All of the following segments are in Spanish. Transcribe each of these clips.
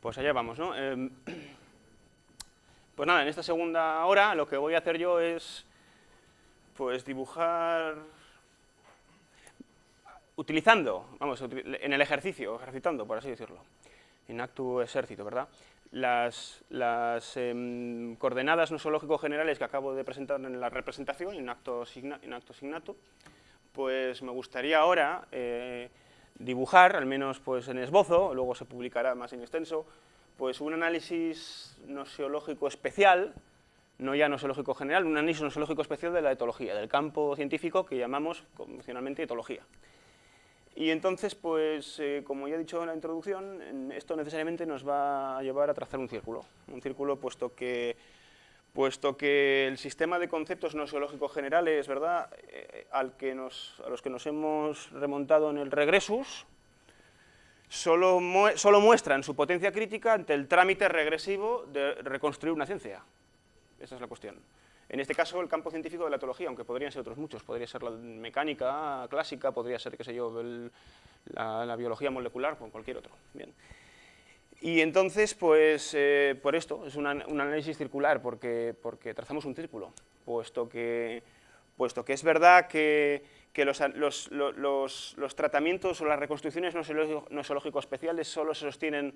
Pues allá vamos, ¿no? Pues nada, en esta segunda hora lo que voy a hacer yo es, pues, dibujar, utilizando, vamos, en el ejercicio, ejercitando, por así decirlo, in actu exercito, ¿verdad? Las coordenadas nosológico generales que acabo de presentar en la representación, in actu signato, pues me gustaría ahora dibujar, al menos pues en esbozo, luego se publicará más en extenso, pues un análisis nosiológico especial, no ya nosiológico general, un análisis nosiológico especial de la etología, del campo científico que llamamos convencionalmente etología. Y entonces, pues, como ya he dicho en la introducción, esto necesariamente nos va a llevar a trazar un círculo, puesto que el sistema de conceptos nosiológicos generales, ¿verdad?, a los que nos hemos remontado en el regresus, solo muestran su potencia crítica ante el trámite regresivo de reconstruir una ciencia. Esa es la cuestión. En este caso, el campo científico de la etología, aunque podrían ser otros muchos, podría ser la mecánica clásica, podría ser, qué sé yo, la biología molecular, o cualquier otro. Bien. Y entonces, pues, por esto, es un análisis circular, porque trazamos un círculo, puesto que es verdad que los tratamientos o las reconstrucciones nosiológico especiales solo sostienen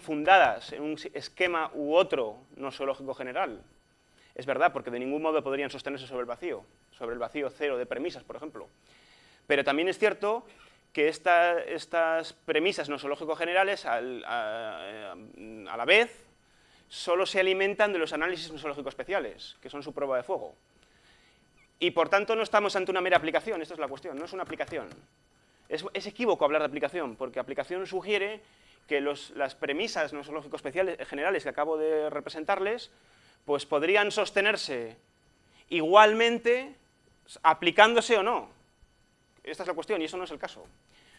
fundadas en un esquema u otro nosiológico general. Es verdad, porque de ningún modo podrían sostenerse sobre el vacío cero de premisas, por ejemplo. Pero también es cierto que estas premisas nosiológico generales, a la vez, solo se alimentan de los análisis nosiológico especiales, que son su prueba de fuego. Y por tanto no estamos ante una mera aplicación, esta es la cuestión, no es una aplicación. Es equívoco hablar de aplicación, porque aplicación sugiere que las premisas nosiológico especiales generales que acabo de representarles, pues podrían sostenerse igualmente aplicándose o no. Esta es la cuestión y eso no es el caso.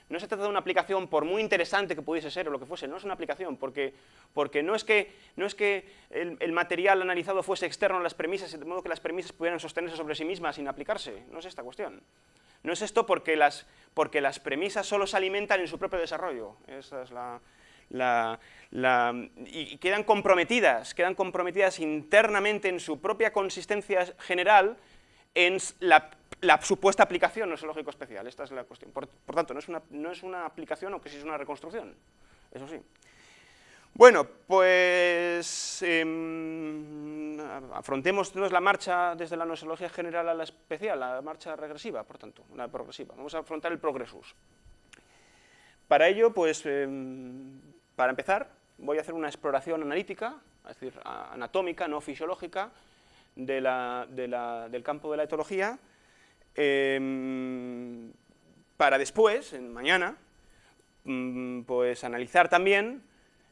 No se trata de una aplicación, por muy interesante que pudiese ser o lo que fuese, no es una aplicación, porque no es que el material analizado fuese externo a las premisas, de modo que las premisas pudieran sostenerse sobre sí mismas sin aplicarse, no es esta cuestión. No es esto porque las premisas solo se alimentan en su propio desarrollo, esa es y quedan comprometidas internamente en su propia consistencia general en la supuesta aplicación nosiológico especial, esta es la cuestión. Por tanto, no es una aplicación, aunque sí es una reconstrucción, eso sí. Bueno, pues afrontemos entonces la marcha desde la nosiología general a la especial, la marcha regresiva, por tanto, la progresiva. Vamos a afrontar el progresus. Para ello, pues, para empezar, voy a hacer una exploración analítica, es decir, anatómica, no fisiológica, del campo de la etología, para después, mañana, pues analizar también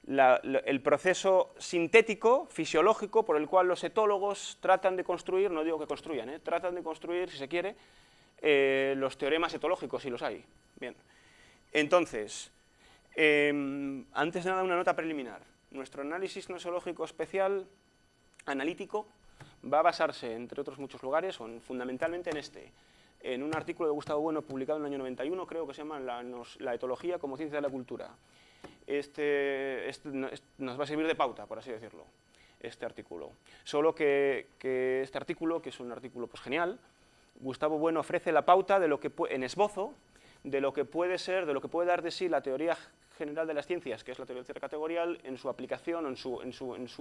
el proceso sintético, fisiológico, por el cual los etólogos tratan de construir, no digo que construyan, tratan de construir, si se quiere, los teoremas etológicos, si los hay. Bien. Entonces, antes de nada, una nota preliminar. Nuestro análisis nosiológico especial, analítico, va a basarse, entre otros muchos lugares, fundamentalmente en un artículo de Gustavo Bueno publicado en el año 91, creo que se llama La etología como ciencia de la cultura. Nos va a servir de pauta, por así decirlo, este artículo. Solo que este artículo, que es un artículo pues, genial, Gustavo Bueno ofrece la pauta de lo que en esbozo, de lo que puede dar de sí la teoría general de las ciencias, que es la teoría del cierre categorial, en su aplicación, en su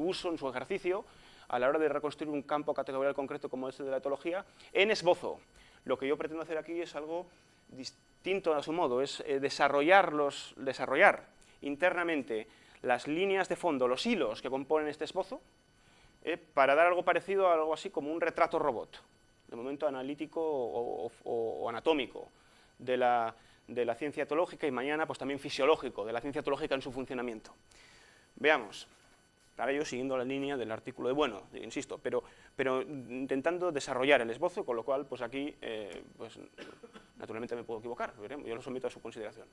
uso, en su ejercicio, a la hora de reconstruir un campo categorial concreto como este de la etología, en esbozo. Lo que yo pretendo hacer aquí es algo distinto a su modo, es desarrollar internamente las líneas de fondo, los hilos que componen este esbozo, para dar algo parecido a algo así como un retrato robot, de momento analítico o anatómico de la ciencia etológica y mañana pues también fisiológico, de la ciencia etológica en su funcionamiento. Veamos, para ello siguiendo la línea del artículo de Bueno, insisto, pero intentando desarrollar el esbozo, con lo cual pues aquí pues, naturalmente me puedo equivocar, veremos, yo lo someto a su consideración.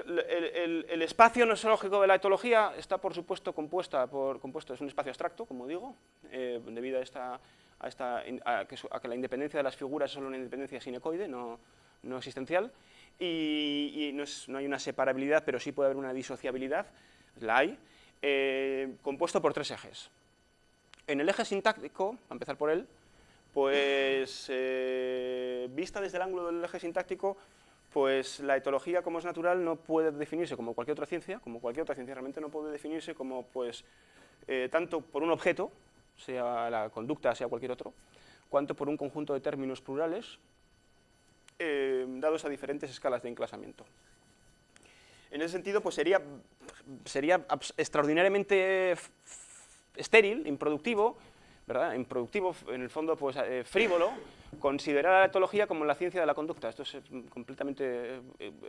El espacio nosiológico de la etología está, por supuesto, compuesto, es un espacio abstracto, como digo, debido a que la independencia de las figuras es solo una independencia sinecoide, no no existencial, y no hay una separabilidad, pero sí puede haber una disociabilidad, la hay, compuesto por tres ejes. En el eje sintáctico, a empezar por él, pues vista desde el ángulo del eje sintáctico, pues la etología, como es natural, no puede definirse como cualquier otra ciencia, realmente no puede definirse como, pues, tanto por un objeto, sea la conducta, sea cualquier otro, cuanto por un conjunto de términos plurales, dados a diferentes escalas de enclasamiento. En ese sentido, pues sería extraordinariamente estéril, improductivo, ¿verdad? Improductivo, en el fondo, pues frívolo, considerar a la etología como la ciencia de la conducta. Esto es completamente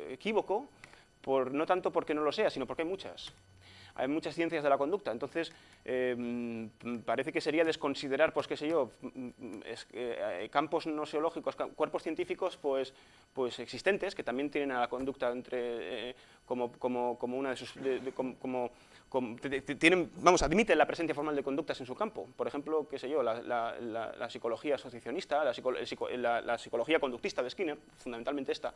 equívoco, no tanto porque no lo sea, sino porque hay muchas. Hay muchas ciencias de la conducta, entonces parece que sería desconsiderar, pues qué sé yo, campos noseológicos, cuerpos científicos pues existentes, que también tienen a la conducta como una de sus... admiten la presencia formal de conductas en su campo. Por ejemplo, qué sé yo, la psicología asociacionista, la psicología conductista de Skinner, fundamentalmente esta,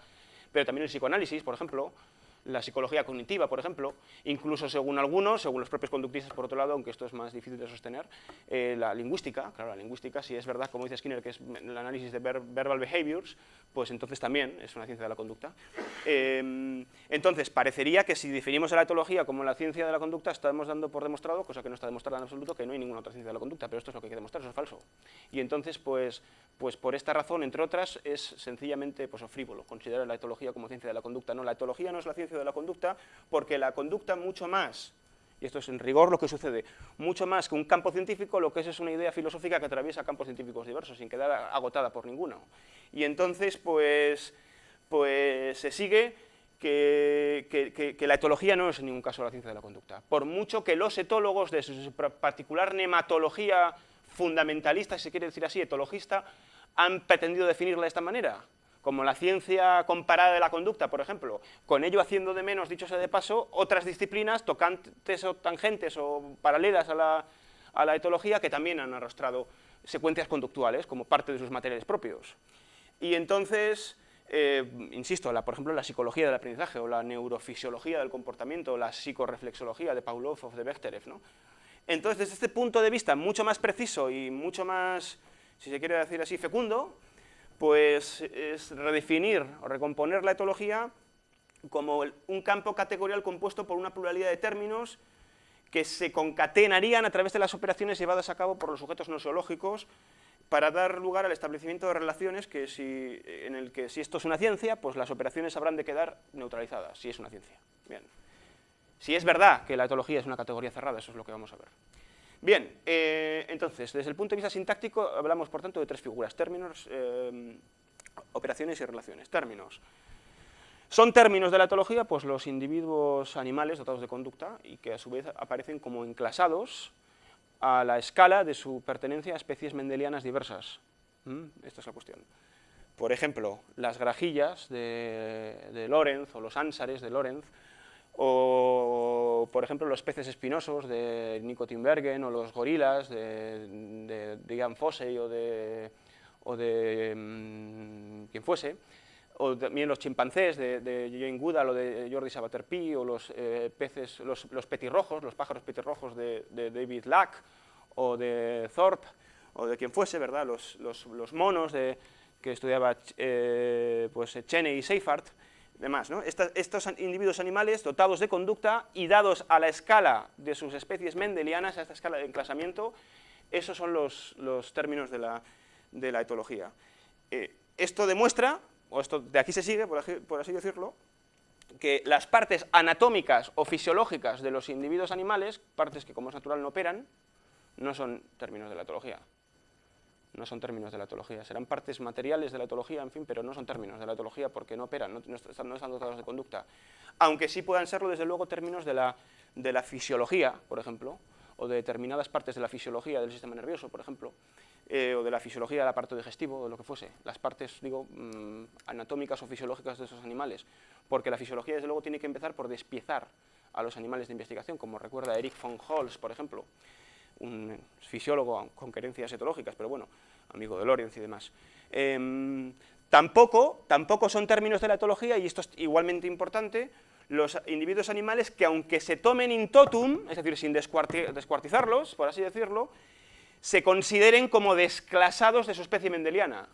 pero también el psicoanálisis, por ejemplo, la psicología cognitiva, por ejemplo, incluso según algunos, según los propios conductistas, por otro lado, aunque esto es más difícil de sostener, la lingüística, claro, la lingüística, si es verdad, como dice Skinner, que es el análisis de verbal behaviors, pues entonces también es una ciencia de la conducta. Entonces, parecería que si definimos a la etología como la ciencia de la conducta, estamos dando por demostrado, cosa que no está demostrada en absoluto, que no hay ninguna otra ciencia de la conducta, pero esto es lo que hay que demostrar, eso es falso. Y entonces, pues por esta razón, entre otras, es sencillamente frívolo considerar la etología como ciencia de la conducta. No, la etología no es la ciencia de la conducta, porque la conducta mucho más, y esto es en rigor lo que sucede, mucho más que un campo científico, lo que es una idea filosófica que atraviesa campos científicos diversos, sin quedar agotada por ninguno. Y entonces, pues se sigue que la etología no es en ningún caso la ciencia de la conducta. Por mucho que los etólogos, de su particular nematología fundamentalista, si se quiere decir así, etologista, han pretendido definirla de esta manera, como la ciencia comparada de la conducta, por ejemplo, con ello haciendo de menos, dicho sea de paso, otras disciplinas tocantes o tangentes o paralelas a la etología que también han arrastrado secuencias conductuales como parte de sus materiales propios. Y entonces, insisto, por ejemplo, la psicología del aprendizaje o la neurofisiología del comportamiento o la psicoreflexología de Pavlov o de Bechterev, ¿no? Entonces, desde este punto de vista mucho más preciso y mucho más, si se quiere decir así, fecundo, pues es redefinir o recomponer la etología como un campo categorial compuesto por una pluralidad de términos que se concatenarían a través de las operaciones llevadas a cabo por los sujetos noseológicos para dar lugar al establecimiento de relaciones en el que si esto es una ciencia, pues las operaciones habrán de quedar neutralizadas, si es una ciencia. Bien. Si es verdad que la etología es una categoría cerrada, eso es lo que vamos a ver. Bien, entonces, desde el punto de vista sintáctico, hablamos, por tanto, de tres figuras: términos, operaciones y relaciones. Términos. Son términos de la etología, pues los individuos animales dotados de conducta y que a su vez aparecen como enclasados a la escala de su pertenencia a especies mendelianas diversas. Esta es la cuestión. Por ejemplo, las grajillas de Lorenz o los ánsares de Lorenz, o por ejemplo los peces espinosos de Nico Tinbergen, o los gorilas de Ian Fossey o de quien fuese, o también los chimpancés de Jane Goodall o de Jordi Sabater-Pi, o los peces, los petirrojos, los pájaros petirrojos de David Lack o de Thorpe o de quien fuese, ¿verdad? Los monos que estudiaba pues Cheney y Seifert, demás, ¿no? Estos individuos animales dotados de conducta y dados a la escala de sus especies mendelianas, a esta escala de enclasamiento, esos son los términos de la etología. Esto demuestra, o esto de aquí se sigue, por así decirlo, que las partes anatómicas o fisiológicas de los individuos animales, partes que como es natural no operan, no son términos de la etología. No son términos de la etología, serán partes materiales de la etología, en fin, pero no son términos de la etología porque no operan, no están dotados de conducta. Aunque sí puedan serlo, desde luego, términos de la fisiología, por ejemplo, o de determinadas partes de la fisiología del sistema nervioso, por ejemplo, o de la fisiología del aparato digestivo, o de lo que fuese, las partes, digo, anatómicas o fisiológicas de esos animales, porque la fisiología, desde luego, tiene que empezar por despiezar a los animales de investigación, como recuerda Erich von Holz, por ejemplo, un fisiólogo con querencias etológicas, pero bueno, amigo de Lorenz y demás. Tampoco son términos de la etología, y esto es igualmente importante, los individuos animales que, aunque se tomen in totum, es decir, sin descuartizarlos, por así decirlo, se consideren como desclasados de su especie mendeliana.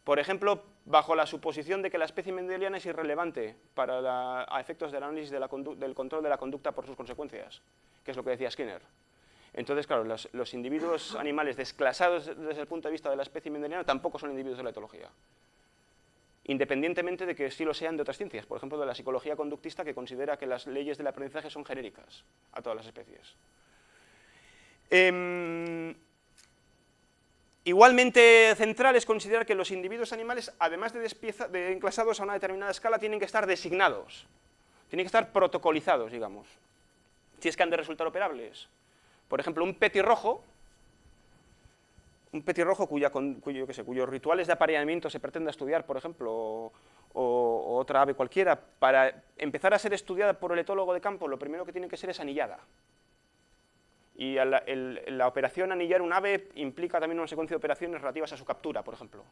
Por ejemplo, bajo la suposición de que la especie mendeliana es irrelevante a efectos del análisis del control de la conducta por sus consecuencias, que es lo que decía Skinner. Entonces, claro, los individuos animales desclasados desde el punto de vista de la especie mendeliana tampoco son individuos de la etología, independientemente de que sí lo sean de otras ciencias, por ejemplo, de la psicología conductista, que considera que las leyes del aprendizaje son genéricas a todas las especies. Igualmente central es considerar que los individuos animales, además de enclasados a una determinada escala, tienen que estar designados, tienen que estar protocolizados, digamos, si es que han de resultar operables. Por ejemplo, un petirrojo cuyos rituales de apareamiento se pretenda estudiar, por ejemplo, o otra ave cualquiera, para empezar a ser estudiada por el etólogo de campo, lo primero que tiene que ser es anillada. Y la operación anillar un ave implica también una secuencia de operaciones relativas a su captura, por ejemplo.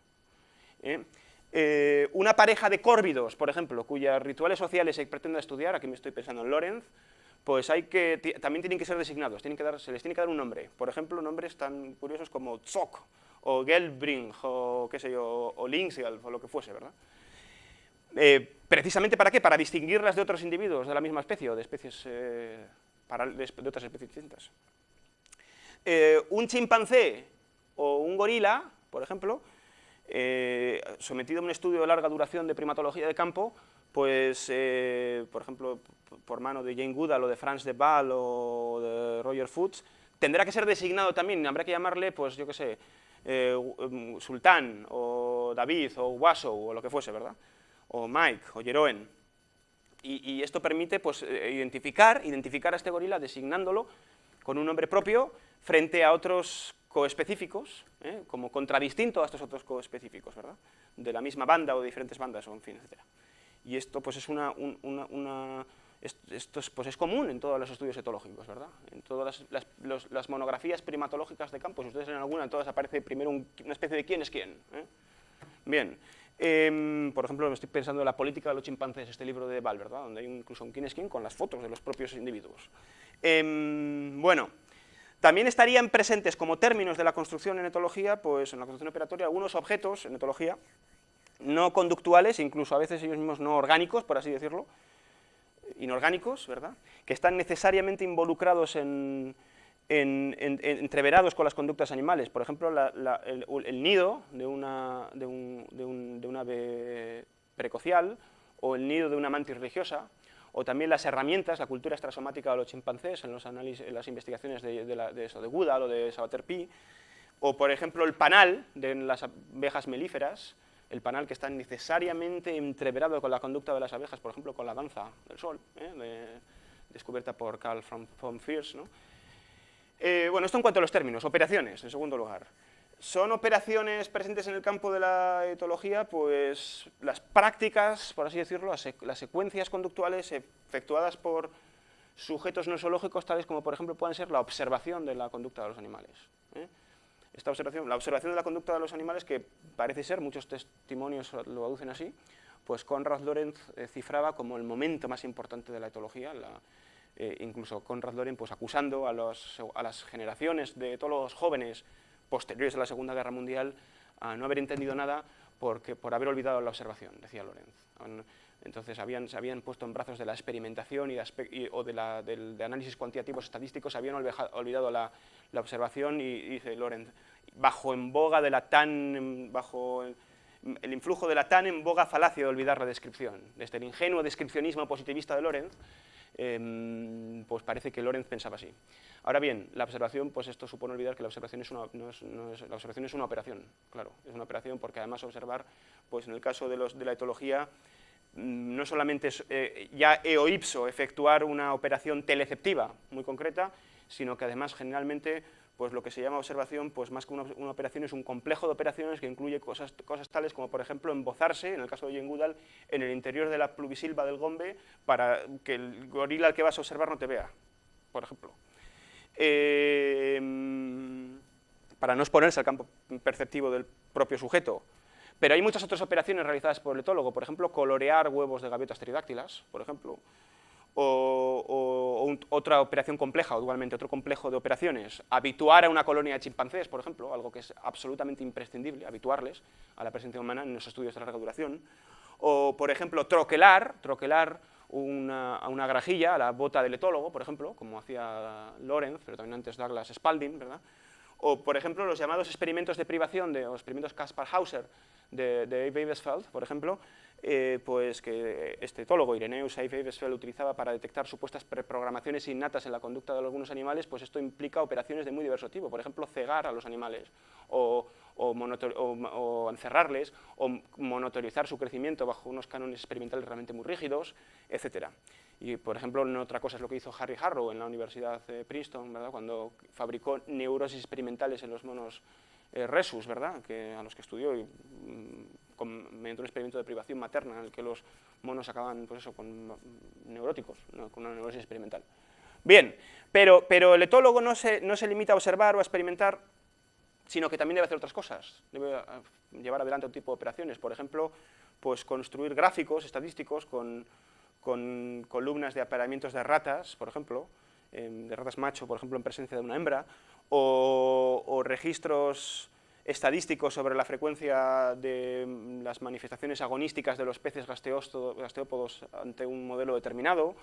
Una pareja de córvidos, por ejemplo, cuyos rituales sociales se pretenda estudiar, aquí me estoy pensando en Lorenz, pues también tienen que ser designados, se les tiene que dar un nombre. Por ejemplo, nombres tan curiosos como Zok, o Gelbring, o qué sé yo, o Linksgelb, o lo que fuese, ¿verdad? ¿Precisamente para qué? Para distinguirlas de otros individuos de la misma especie, o de especies, de otras especies distintas. Un chimpancé o un gorila, por ejemplo, sometido a un estudio de larga duración de primatología de campo, pues, por ejemplo, por mano de Jane Goodall o de Franz de Waal o de Roger Fuchs, tendrá que ser designado también, habrá que llamarle, pues yo qué sé, Sultán, o David, o Wassow, o lo que fuese, ¿verdad? O Mike, o Jeroen. Y esto permite, pues, identificar a este gorila designándolo con un nombre propio frente a otros coespecíficos, como contradistinto a estos otros coespecíficos, ¿verdad? De la misma banda o de diferentes bandas, o en fin, etc. Y esto, pues, es común en todos los estudios etológicos, ¿verdad? En todas las monografías primatológicas de campo, si ustedes leen alguna, en todas aparece primero una especie de quién es quién. Bien, por ejemplo, me estoy pensando en La política de los chimpancés, este libro de Waal, ¿verdad? Donde hay incluso un quién es quién con las fotos de los propios individuos. Bueno, también estarían presentes como términos de la construcción en etología, pues en la construcción operatoria, algunos objetos en etología no conductuales, incluso a veces ellos mismos no orgánicos, por así decirlo, inorgánicos, ¿verdad?, que están necesariamente involucrados entreverados con las conductas animales. Por ejemplo, el nido de un ave precocial, o el nido de una mantis religiosa, o también las herramientas, la cultura extrasomática de los chimpancés en las investigaciones de Goodall o de Sabater-Pi, o por ejemplo el panal de las abejas melíferas, el panal que está necesariamente entreverado con la conducta de las abejas, por ejemplo con la danza del sol, descubierta por Karl von Fierz, ¿no? Bueno, esto en cuanto a los términos. Operaciones, en segundo lugar. ¿Son operaciones presentes en el campo de la etología? Pues las prácticas, por así decirlo, las secuencias conductuales efectuadas por sujetos nosológicos, tales como, por ejemplo, pueden ser la observación de la conducta de los animales. La observación de la conducta de los animales, que parece ser, muchos testimonios lo aducen así, pues Konrad Lorenz cifraba como el momento más importante de la etología, incluso Konrad Lorenz, pues, acusando a las generaciones de etólogos jóvenes posteriores a la Segunda Guerra Mundial a no haber entendido nada por haber olvidado la observación, decía Lorenz. Entonces se habían puesto en brazos de la experimentación o de análisis cuantitativos estadísticos, habían olvidado la observación, y dice Lorenz, bajo el influjo de la tan en boga falacia de olvidar la descripción. Desde el ingenuo descripcionismo positivista de Lorenz, pues parece que Lorenz pensaba así. Ahora bien, la observación, pues esto supone olvidar que la observación es una operación, claro, es una operación, porque además observar, pues en el caso de la etología, no solamente es ya eo ipso efectuar una operación teleceptiva muy concreta, sino que además generalmente, pues lo que se llama observación, pues más que una operación, es un complejo de operaciones que incluye cosas tales como, por ejemplo, embozarse, en el caso de Jane Goodall, en el interior de la pluvisilva del gombe para que el gorila al que vas a observar no te vea, por ejemplo. Para no exponerse al campo perceptivo del propio sujeto. Pero hay muchas otras operaciones realizadas por el etólogo, por ejemplo, colorear huevos de gaviotas pteridáctilas, por ejemplo, otra operación compleja, o igualmente otro complejo de operaciones, habituar a una colonia de chimpancés, por ejemplo, algo que es absolutamente imprescindible, habituarles a la presencia humana en los estudios de larga duración, o, por ejemplo, troquelar a una grajilla, a la bota del etólogo, por ejemplo, como hacía Lorentz, pero también antes Douglas Spalding, ¿verdad? O, por ejemplo, los llamados experimentos de privación, o experimentos Kaspar-Hauser de Eibesfeld, por ejemplo, pues que este etólogo, Irenaeus Eibesfeld, utilizaba para detectar supuestas preprogramaciones innatas en la conducta de algunos animales, pues esto implica operaciones de muy diverso tipo, por ejemplo, cegar a los animales, o encerrarles, o monitorizar su crecimiento bajo unos cánones experimentales realmente muy rígidos, etcétera. Y, por ejemplo, otra cosa es lo que hizo Harry Harrow en la Universidad de Princeton, ¿verdad?, cuando fabricó neurosis experimentales en los monos rhesus, ¿verdad?, a los que estudió mediante un experimento de privación materna en el que los monos acaban, pues eso, con neuróticos, ¿no?, con una neurosis experimental. Bien, pero el etólogo no se limita a observar o a experimentar, sino que también debe hacer otras cosas, debe llevar adelante otro tipo de operaciones, por ejemplo, pues construir gráficos estadísticos con columnas de apareamientos de ratas, por ejemplo, de ratas macho, por ejemplo, en presencia de una hembra, o registros estadísticos sobre la frecuencia de las manifestaciones agonísticas de los peces gasterópodos ante un modelo determinado,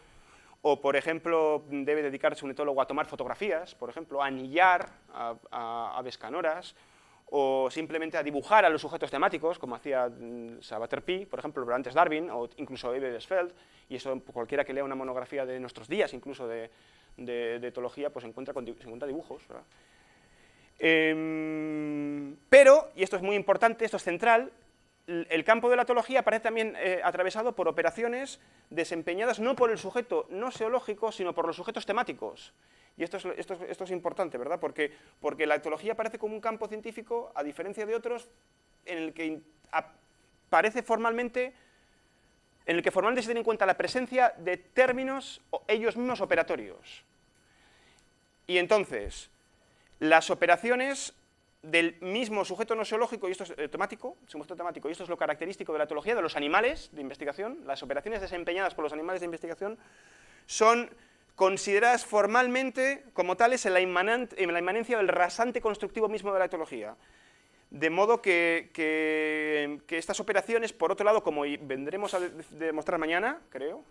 o, por ejemplo, debe dedicarse un etólogo a tomar fotografías, por ejemplo, a anillar a aves canoras, o simplemente a dibujar a los sujetos temáticos, como hacía Savater Pi, por ejemplo, pero antes Darwin, o incluso Eibesfeld, y eso cualquiera que lea una monografía de nuestros días, incluso de etología, pues se encuentra dibujos, ¿verdad? Pero, y esto es muy importante, esto es central, el campo de la etología aparece también atravesado por operaciones desempeñadas no por el sujeto no seológico, sino por los sujetos temáticos. Y esto es importante, ¿verdad? Porque la etología aparece como un campo científico, a diferencia de otros, en el que aparece formalmente, en el que formalmente se tiene en cuenta la presencia de términos ellos mismos operatorios. Y entonces, las operaciones del mismo sujeto no seológico, y esto es temático, y esto es lo característico de la etología, de los animales de investigación, las operaciones desempeñadas por los animales de investigación son consideradas formalmente como tales en la inmanencia del rasante constructivo mismo de la etología. De modo que estas operaciones, por otro lado, como vendremos a demostrar mañana,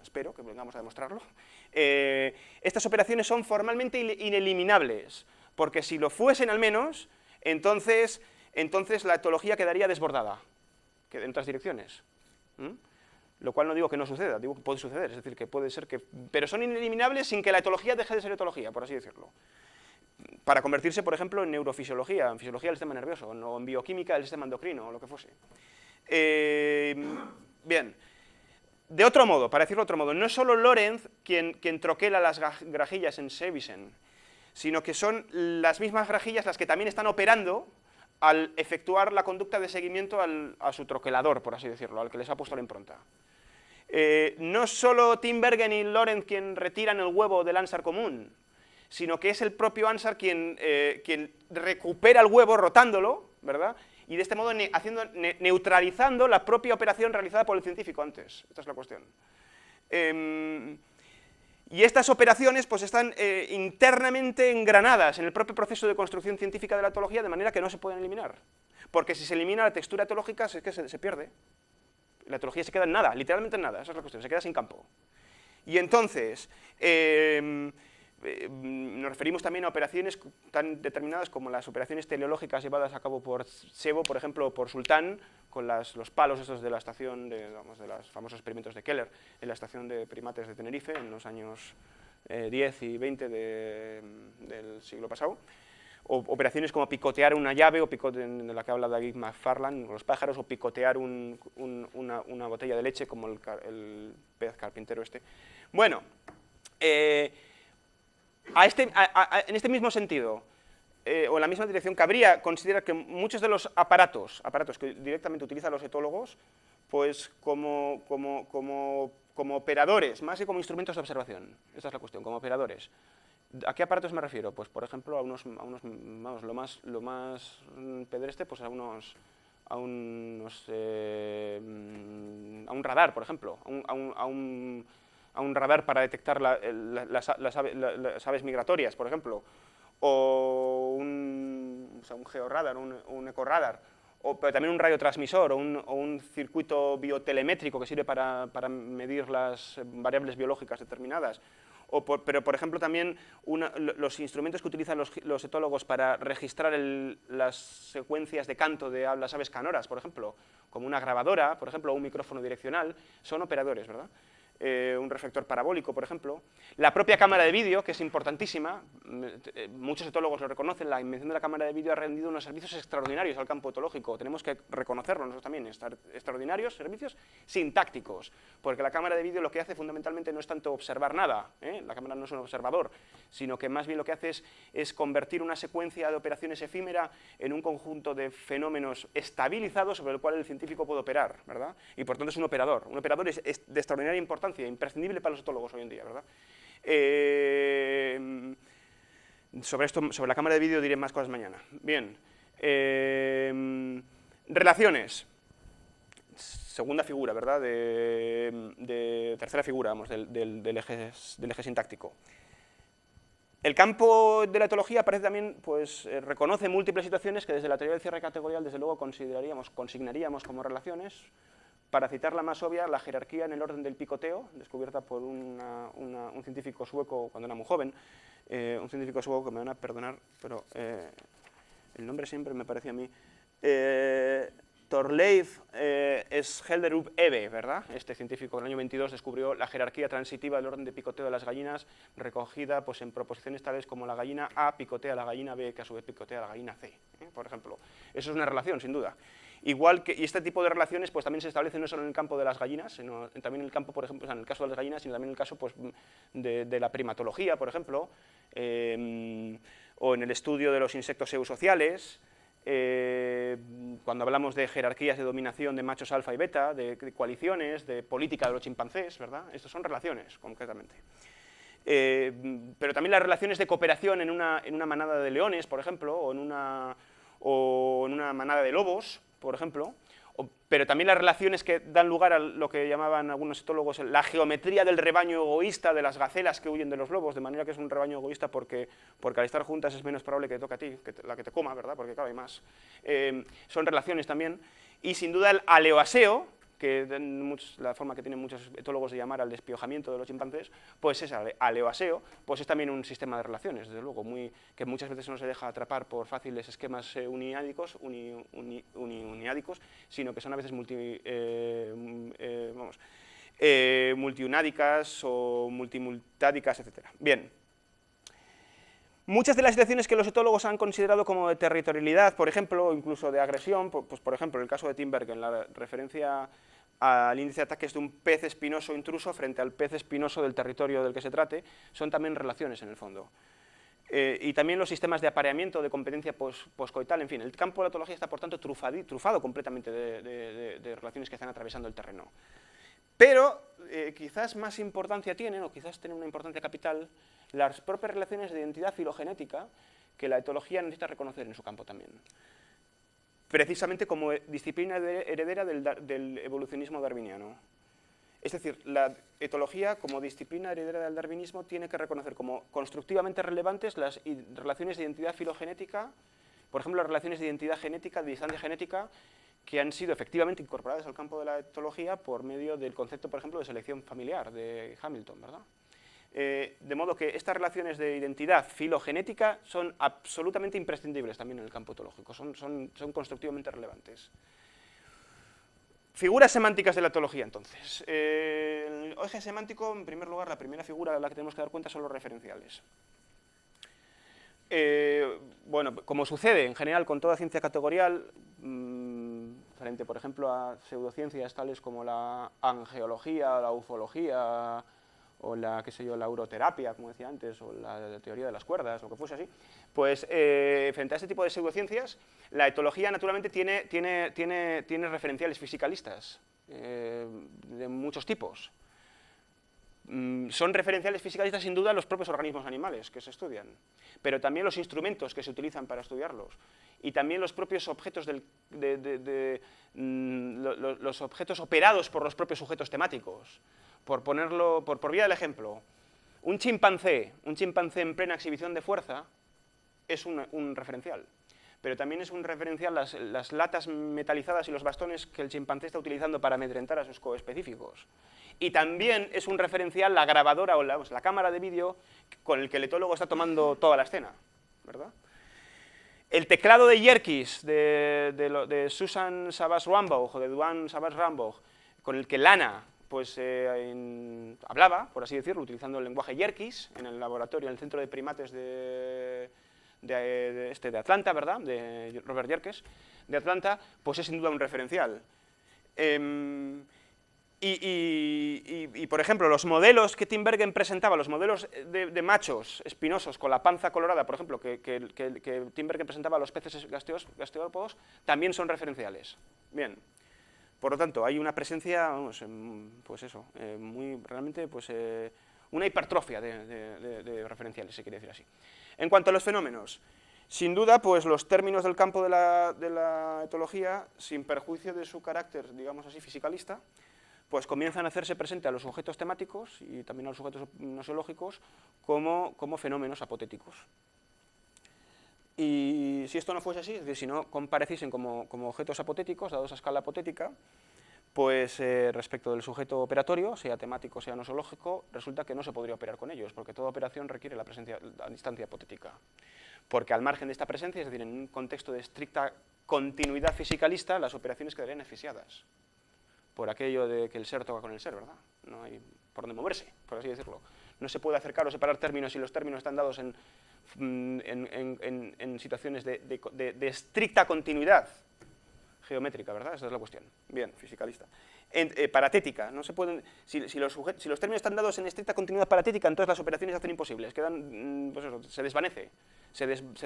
espero que vengamos a demostrarlo, estas operaciones son formalmente ineliminables, porque si lo fuesen al menos, entonces la etología quedaría desbordada en otras direcciones. Lo cual no digo que no suceda, digo que puede suceder, es decir, que puede ser que... Pero son ineliminables sin que la etología deje de ser etología, por así decirlo. Para convertirse, por ejemplo, en neurofisiología, en fisiología del sistema nervioso, o en bioquímica del sistema endocrino, o lo que fuese. Bien. De otro modo, para decirlo de otro modo, no es solo Lorentz quien troquela las grajillas en Sevisen, sino que son las mismas grajillas las que también están operando al efectuar la conducta de seguimiento a su troquelador, por así decirlo, al que les ha puesto la impronta. No es solo Tinbergen y Lorentz quien retiran el huevo del ánsar común, sino que es el propio ánsar quien recupera el huevo rotándolo, ¿verdad?, y de este modo neutralizando la propia operación realizada por el científico antes. Esta es la cuestión. Y estas operaciones pues están internamente engranadas en el propio proceso de construcción científica de la etología, de manera que no se pueden eliminar. Porque si se elimina la textura etológica, es que se pierde. La etología se queda en nada, literalmente en nada, esa es la cuestión, se queda sin campo. Y entonces, nos referimos también a operaciones tan determinadas como las operaciones teleológicas llevadas a cabo por Sebo, por ejemplo, por Sultán, con los palos estos de la estación, de los famosos experimentos de Keller, en la estación de primates de Tenerife, en los años 10 y 20 del siglo pasado. O operaciones como picotear una llave, o de la que habla David McFarland, los pájaros, o picotear una botella de leche, como el pez carpintero este. Bueno, en este mismo sentido, o en la misma dirección, cabría considerar que muchos de los aparatos que directamente utilizan los etólogos, pues como operadores, más que como instrumentos de observación. Esta es la cuestión, como operadores. ¿A qué aparatos me refiero? Pues, por ejemplo, vamos, lo más pedestre, pues a unos a un radar, por ejemplo, a un radar para detectar las aves migratorias, por ejemplo, o un georradar, un ecoradar, pero también un radiotransmisor o un circuito biotelemétrico que sirve para medir las variables biológicas determinadas. Pero, por ejemplo, también los instrumentos que utilizan los etólogos para registrar las secuencias de canto de las aves canoras, por ejemplo, como una grabadora, por ejemplo, o un micrófono direccional, son operadores, ¿verdad? Un reflector parabólico, por ejemplo. La propia cámara de vídeo, que es importantísima, muchos etólogos lo reconocen, la invención de la cámara de vídeo ha rendido unos servicios extraordinarios al campo etológico, tenemos que reconocerlo nosotros también, extraordinarios servicios sintácticos, porque la cámara de vídeo lo que hace fundamentalmente no es tanto observar nada, la cámara no es un observador, sino que más bien lo que hace es convertir una secuencia de operaciones efímera en un conjunto de fenómenos estabilizados sobre el cual el científico puede operar, ¿verdad? Y por tanto es un operador es de extraordinaria importancia, imprescindible para los etólogos hoy en día, ¿verdad? Sobre la cámara de vídeo diré más cosas mañana. Bien. Relaciones. Segunda figura, ¿verdad? De tercera figura, vamos, del eje sintáctico. El campo de la etología parece también, pues, reconoce múltiples situaciones que desde la teoría del cierre categorial, desde luego, consignaríamos como relaciones. Para citar la más obvia, la jerarquía en el orden del picoteo, descubierta por un científico sueco cuando era muy joven, un científico sueco que me van a perdonar, pero el nombre siempre me parecía a mí, Thorleif Schelderup Ebe, ¿verdad? Este científico en el año 22 descubrió la jerarquía transitiva del orden de picoteo de las gallinas, recogida pues, en proposiciones tales como la gallina A picotea a la gallina B, que a su vez picotea a la gallina C, por ejemplo. Eso es una relación, sin duda. Igual que, y este tipo de relaciones pues, también se establecen no solo en el campo de las gallinas, sino también en el campo, por ejemplo, en el caso de las gallinas, sino también en el caso pues, de la primatología, por ejemplo, o en el estudio de los insectos eusociales, cuando hablamos de jerarquías de dominación de machos alfa y beta, de coaliciones, de política de los chimpancés, ¿verdad? Estas son relaciones, concretamente. Pero también las relaciones de cooperación en una manada de leones, por ejemplo, o en una manada de lobos, por ejemplo, pero también las relaciones que dan lugar a lo que llamaban algunos etólogos la geometría del rebaño egoísta de las gacelas que huyen de los lobos, de manera que es un rebaño egoísta porque al estar juntas es menos probable que te toque a ti, la que te coma, ¿verdad? Porque claro, hay más. Son relaciones también, y sin duda el aleoaseo, que la forma que tienen muchos etólogos de llamar al despiojamiento de los chimpancés, pues es aleoaseo, pues es también un sistema de relaciones, desde luego, que muchas veces no se deja atrapar por fáciles esquemas uniádicos, sino que son a veces multiunádicas o multimultádicas, etc. Bien. Muchas de las situaciones que los etólogos han considerado como de territorialidad, por ejemplo, o incluso de agresión, pues por ejemplo, en el caso de Timberg, en la referencia al índice de ataques de un pez espinoso intruso frente al pez espinoso del territorio del que se trate, son también relaciones en el fondo. Y también los sistemas de apareamiento, de competencia poscoital, en fin, el campo de la etología está, por tanto, trufado completamente de relaciones que están atravesando el terreno. Pero quizás más importancia tienen, o quizás tienen una importancia capital, las propias relaciones de identidad filogenética que la etología necesita reconocer en su campo también. Precisamente como disciplina heredera del evolucionismo darwiniano. Es decir, la etología, como disciplina heredera del darwinismo, tiene que reconocer como constructivamente relevantes las relaciones de identidad filogenética, por ejemplo, las relaciones de identidad genética, de distancia genética, que han sido efectivamente incorporadas al campo de la etología por medio del concepto, por ejemplo, de selección familiar de Hamilton, ¿verdad? De modo que estas relaciones de identidad filogenética son absolutamente imprescindibles también en el campo etológico, son constructivamente relevantes. Figuras semánticas de la etología, entonces. El eje semántico, en primer lugar, la primera figura a la que tenemos que dar cuenta son los referenciales. Bueno, como sucede en general con toda ciencia categorial, frente, por ejemplo, a pseudociencias tales como la angeología, la ufología, o la, qué sé yo, la uroterapia, como decía antes, o la teoría de las cuerdas, o lo que fuese así, pues frente a este tipo de pseudociencias, la etología naturalmente tiene referenciales fisicalistas de muchos tipos. son referenciales fisicalistas sin duda los propios organismos animales que se estudian, pero también los instrumentos que se utilizan para estudiarlos, y también los propios objetos, los objetos operados por los propios sujetos temáticos. Por vía del ejemplo, un chimpancé en plena exhibición de fuerza es un referencial, pero también es un referencial las latas metalizadas y los bastones que el chimpancé está utilizando para amedrentar a sus coespecíficos. Y también es un referencial la grabadora o la cámara de vídeo con el que el etólogo está tomando toda la escena, ¿verdad? El teclado de Yerkes de Susan Savage-Rumbaugh o de Duane Savage-Rumbaugh, con el que Lana pues, hablaba, por así decirlo, utilizando el lenguaje Yerkes en el laboratorio, en el centro de primates de Atlanta, ¿verdad?, de Robert Yerkes, de Atlanta, pues es sin duda un referencial. Por ejemplo, los modelos que Tinbergen presentaba, los modelos de machos espinosos con la panza colorada, por ejemplo, que Tinbergen presentaba a los peces gasterópodos, también son referenciales. Bien, por lo tanto, hay una presencia, vamos, pues eso, realmente, pues, una hipertrofia de referenciales, se quiere decir así. En cuanto a los fenómenos, sin duda, pues los términos del campo de la etología, sin perjuicio de su carácter, digamos así, fisicalista, pues comienzan a hacerse presente a los sujetos temáticos y también a los sujetos nosiológicos como fenómenos apotéticos. Y si esto no fuese así, es decir, si no compareciesen como objetos apotéticos, dados a escala apotética, pues respecto del sujeto operatorio, sea temático, sea nosológico, resulta que no se podría operar con ellos, porque toda operación requiere la presencia a distancia apotética. Porque al margen de esta presencia, es decir, en un contexto de estricta continuidad fisicalista, las operaciones quedarían asfixiadas, por aquello de que el ser toca con el ser, ¿verdad? No hay por dónde moverse, por así decirlo. No se puede acercar o separar términos si los términos están dados en situaciones de estricta continuidad geométrica, ¿verdad? Esa es la cuestión. Bien, fisicalista. Paratética, no se pueden, si los términos están dados en estricta continuidad paratética, entonces las operaciones se hacen imposibles, quedan, pues eso, se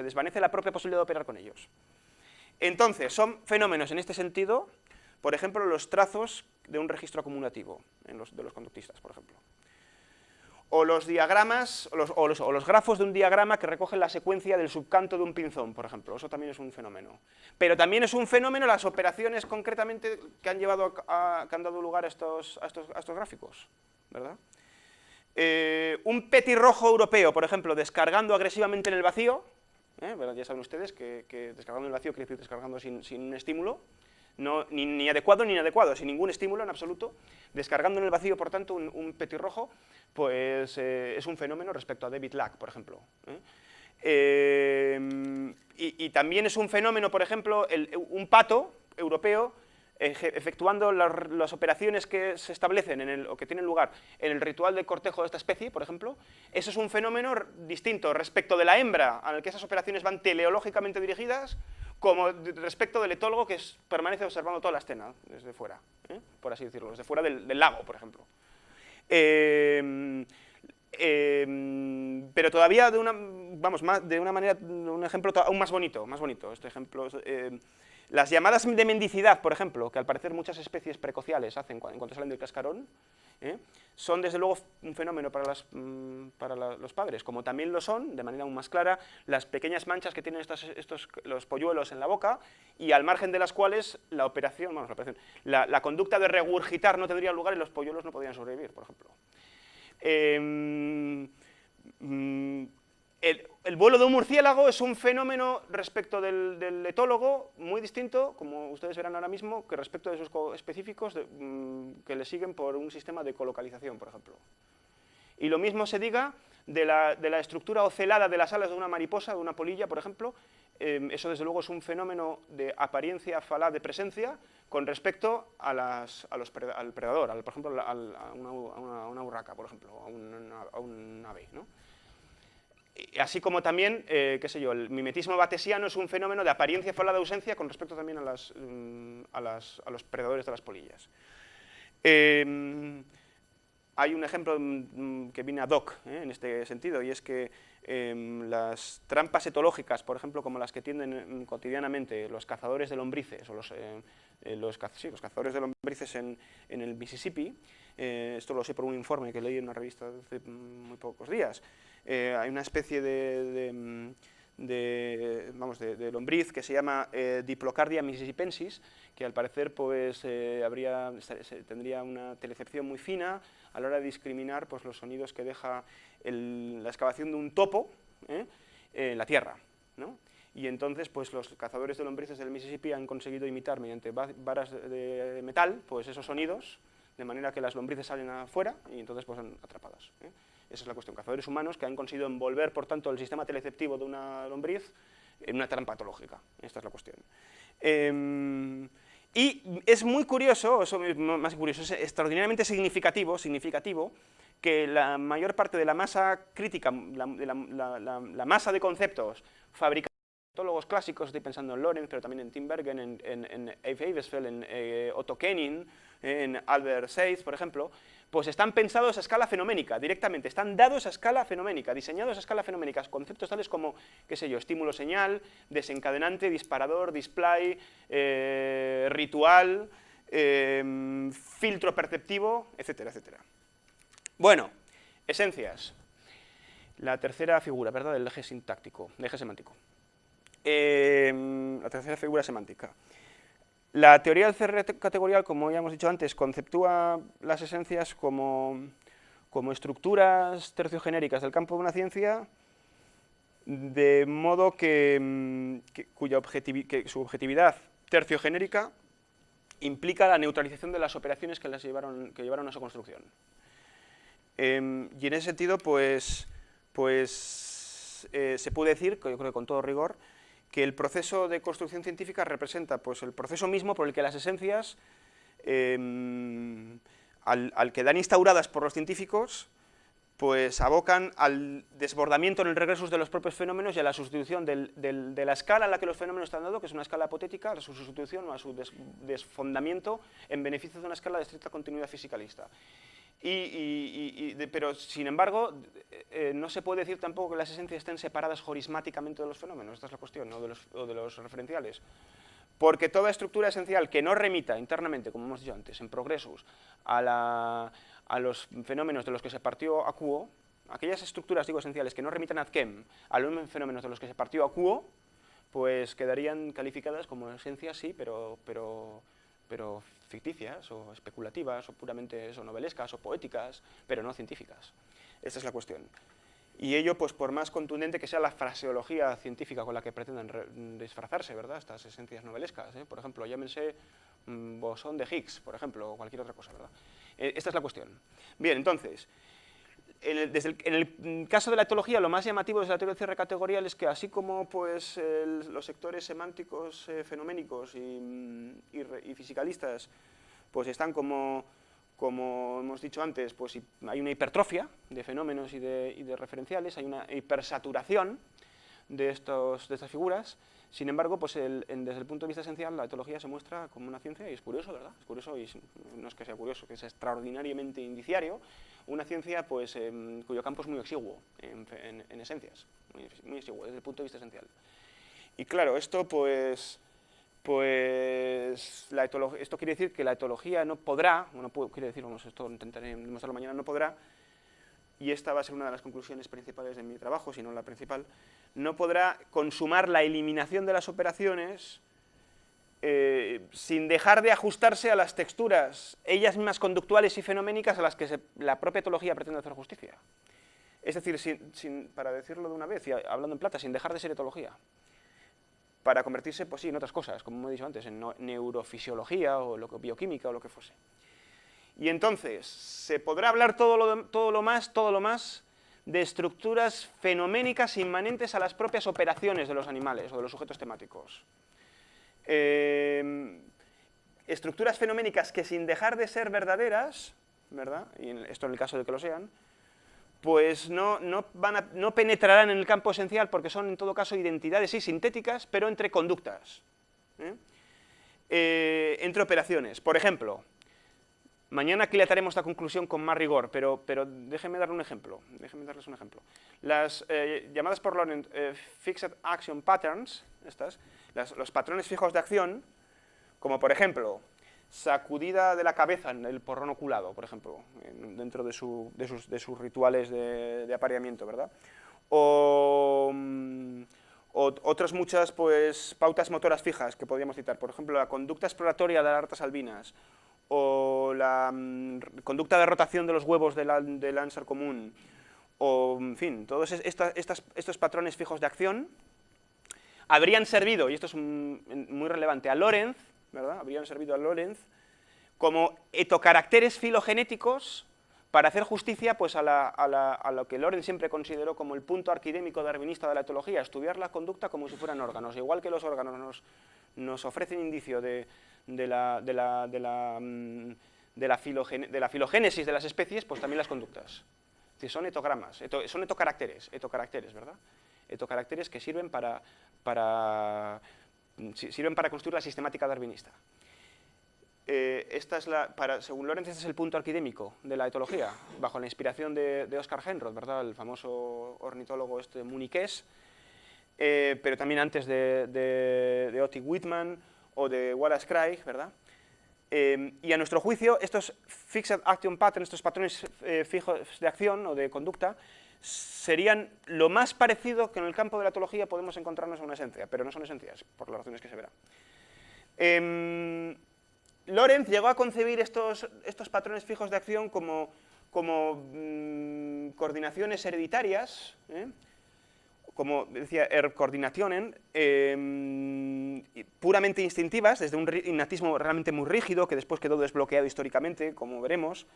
desvanece la propia posibilidad de operar con ellos. Entonces, son fenómenos en este sentido, por ejemplo, los trazos de un registro acumulativo de los conductistas, por ejemplo. O los diagramas, o los grafos de un diagrama que recogen la secuencia del subcanto de un pinzón, por ejemplo. Eso también es un fenómeno. Pero también es un fenómeno las operaciones concretamente que han dado lugar a estos gráficos, ¿verdad? Un petirrojo europeo, por ejemplo, descargando agresivamente en el vacío, ya saben ustedes que descargando en el vacío quiere decir descargando sin un estímulo, no, ni adecuado ni inadecuado, sin ningún estímulo en absoluto, descargando en el vacío, por tanto, un petirrojo, pues es un fenómeno respecto a David Lack, por ejemplo. Y también es un fenómeno, por ejemplo, un pato europeo efectuando las operaciones que se establecen o que tienen lugar en el ritual del cortejo de esta especie, por ejemplo. Eso es un fenómeno distinto respecto de la hembra, al que esas operaciones van teleológicamente dirigidas, como respecto del etólogo que permanece observando toda la escena desde fuera, por así decirlo, desde fuera del lago, por ejemplo. Pero todavía de una manera, un ejemplo aún más bonito, este ejemplo, las llamadas de mendicidad, por ejemplo, que al parecer muchas especies precociales hacen en cuanto salen del cascarón, son desde luego un fenómeno para los padres, como también lo son, de manera aún más clara, las pequeñas manchas que tienen los polluelos en la boca y al margen de las cuales la conducta de regurgitar no tendría lugar y los polluelos no podrían sobrevivir, por ejemplo. El vuelo de un murciélago es un fenómeno respecto del etólogo muy distinto, como ustedes verán ahora mismo, que respecto de sus específicos que le siguen por un sistema de colocalización, por ejemplo. Y lo mismo se diga de la estructura ocelada de las alas de una mariposa, de una polilla, por ejemplo. Eso desde luego es un fenómeno de apariencia falaz de presencia con respecto al predador, por ejemplo, a una urraca, por ejemplo, a un ave, ¿no? Así como también, qué sé yo, el mimetismo batesiano es un fenómeno de apariencia falaz de ausencia con respecto también a los predadores de las polillas. hay un ejemplo que viene ad hoc en este sentido, y es que las trampas etológicas, por ejemplo, como las que tienden cotidianamente los cazadores de lombrices, o los cazadores de lombrices en el Mississippi, esto lo sé por un informe que leí en una revista hace muy pocos días, hay una especie de lombriz que se llama Diplocardia mississippensis, que al parecer pues, tendría una telecepción muy fina a la hora de discriminar pues, los sonidos que deja la excavación de un topo en la tierra, ¿no? Y entonces pues, los cazadores de lombrices del Mississippi han conseguido imitar mediante varas de metal pues, esos sonidos, de manera que las lombrices salen afuera y entonces pues, son atrapadas. Esa es la cuestión. Cazadores humanos que han conseguido envolver, por tanto, el sistema teleceptivo de una lombriz en una trampa etológica. Esta es la cuestión. Y es muy curioso, más curioso, es extraordinariamente significativo que la mayor parte de la masa crítica, la masa de conceptos fabricados por etólogos clásicos, estoy pensando en Lorenz, pero también en Tim Bergen, en Eve Avesfeld, en Otto Kenning, en Albert Seitz, por ejemplo, pues están pensados a escala fenoménica, directamente, están dados a escala fenoménica, diseñados a escala fenoménica, conceptos tales como, qué sé yo, estímulo-señal, desencadenante, disparador, display, ritual, filtro perceptivo, etcétera, etcétera. Bueno, esencias. La tercera figura, ¿verdad?, del eje sintáctico, del eje semántico. La tercera figura semántica. La teoría del cierre categorial, como ya hemos dicho antes, conceptúa las esencias como estructuras terciogenéricas del campo de una ciencia, de modo que su objetividad terciogenérica implica la neutralización de las operaciones que llevaron a su construcción. Y en ese sentido, pues se puede decir, que yo creo que con todo rigor, que el proceso de construcción científica representa pues, el proceso mismo por el que las esencias, al quedar instauradas por los científicos, pues abocan al desbordamiento en el regresus de los propios fenómenos y a la sustitución de la escala en la que los fenómenos están dados, que es una escala apotética, a su sustitución o a su desfondamiento en beneficio de una escala de estricta continuidad fisicalista. Pero, sin embargo, no se puede decir tampoco que las esencias estén separadas jorismáticamente de los fenómenos, esta es la cuestión, o de los referenciales. Porque toda estructura esencial que no remita internamente, como hemos dicho antes, en progresus, a los fenómenos de los que se partió acuo, aquellas estructuras, digo, esenciales que no remitan ad quem a los fenómenos de los que se partió acuo, pues quedarían calificadas como esencias, sí, pero ficticias, o especulativas, o puramente novelescas, o poéticas, pero no científicas. Esta es la cuestión. Y ello, pues por más contundente que sea la fraseología científica con la que pretendan disfrazarse, ¿verdad?, estas esencias novelescas, por ejemplo, llámense bosón de Higgs, por ejemplo, o cualquier otra cosa, ¿verdad? Esta es la cuestión. Bien, entonces, en el caso de la etología, lo más llamativo de la teoría del cierre categorial es que, así como pues, los sectores semánticos fenoménicos y fisicalistas pues, están como hemos dicho antes, pues hay una hipertrofia de fenómenos y de referenciales, hay una hipersaturación de estas figuras. Sin embargo, pues desde el punto de vista esencial, la etología se muestra como una ciencia, y es curioso, ¿verdad? Es curioso, y no es que sea curioso, que es extraordinariamente indiciario, una ciencia pues, cuyo campo es muy exiguo en esencias, muy exiguo desde el punto de vista esencial. Y claro, esto pues esto quiere decir que la etología no podrá, quiere decir, esto lo intentaré demostrarlo mañana, no podrá, y esta va a ser una de las conclusiones principales de mi trabajo, si no la principal, no podrá consumar la eliminación de las operaciones sin dejar de ajustarse a las texturas, ellas mismas conductuales y fenoménicas a las que la propia etología pretende hacer justicia. Es decir, para decirlo de una vez, y hablando en plata, sin dejar de ser etología, para convertirse, pues sí, en otras cosas, como he dicho antes, en neurofisiología o bioquímica o lo que fuese. Y entonces, se podrá hablar todo lo más de estructuras fenoménicas inmanentes a las propias operaciones de los animales o de los sujetos temáticos. Estructuras fenoménicas que, sin dejar de ser verdaderas, ¿verdad?, y esto en el caso de que lo sean, pues no penetrarán en el campo esencial porque son en todo caso identidades sí sintéticas, pero entre conductas, entre operaciones. Por ejemplo, Mañana aquilataremos esta conclusión con más rigor, pero déjenme darles un ejemplo. Las llamadas por Lorentz Fixed Action Patterns, los patrones fijos de acción, como por ejemplo, sacudida de la cabeza en el porrón oculado, por ejemplo, dentro de sus rituales de apareamiento, ¿verdad? O otras muchas pues, pautas motoras fijas que podríamos citar, por ejemplo, la conducta exploratoria de las ratas albinas, o la conducta de rotación de los huevos del ánsar común, o, en fin, todos estos patrones fijos de acción habrían servido, y esto es muy relevante, a Lorentz, ¿verdad? Habrían servido a Lorentz como etocaracteres filogenéticos para hacer justicia pues, a lo que Lorentz siempre consideró como el punto arquidémico darwinista de la etología, estudiar la conducta como si fueran órganos. Igual que los órganos nos ofrecen indicio de la filogénesis de las especies, pues también las conductas. Es decir, son etogramas, son etocaracteres, ¿verdad? Etocaracteres que sirven para construir la sistemática darwinista. Según Lorentz, este es el punto arquidémico de la etología, bajo la inspiración de Oscar Henroth, ¿verdad? El famoso ornitólogo muniqués, pero también antes de Otti Whitman o de Wallace Craig, ¿verdad? Y a nuestro juicio, estos Fixed Action Patterns, estos patrones fijos de acción o de conducta, serían lo más parecido que en el campo de la etología podemos encontrarnos a una esencia, pero no son esencias, por las razones que se verá. Lorentz llegó a concebir estos patrones fijos de acción como coordinaciones hereditarias, como decía, Erbkoordinationen, puramente instintivas, desde un innatismo realmente muy rígido, que después quedó desbloqueado históricamente, como veremos.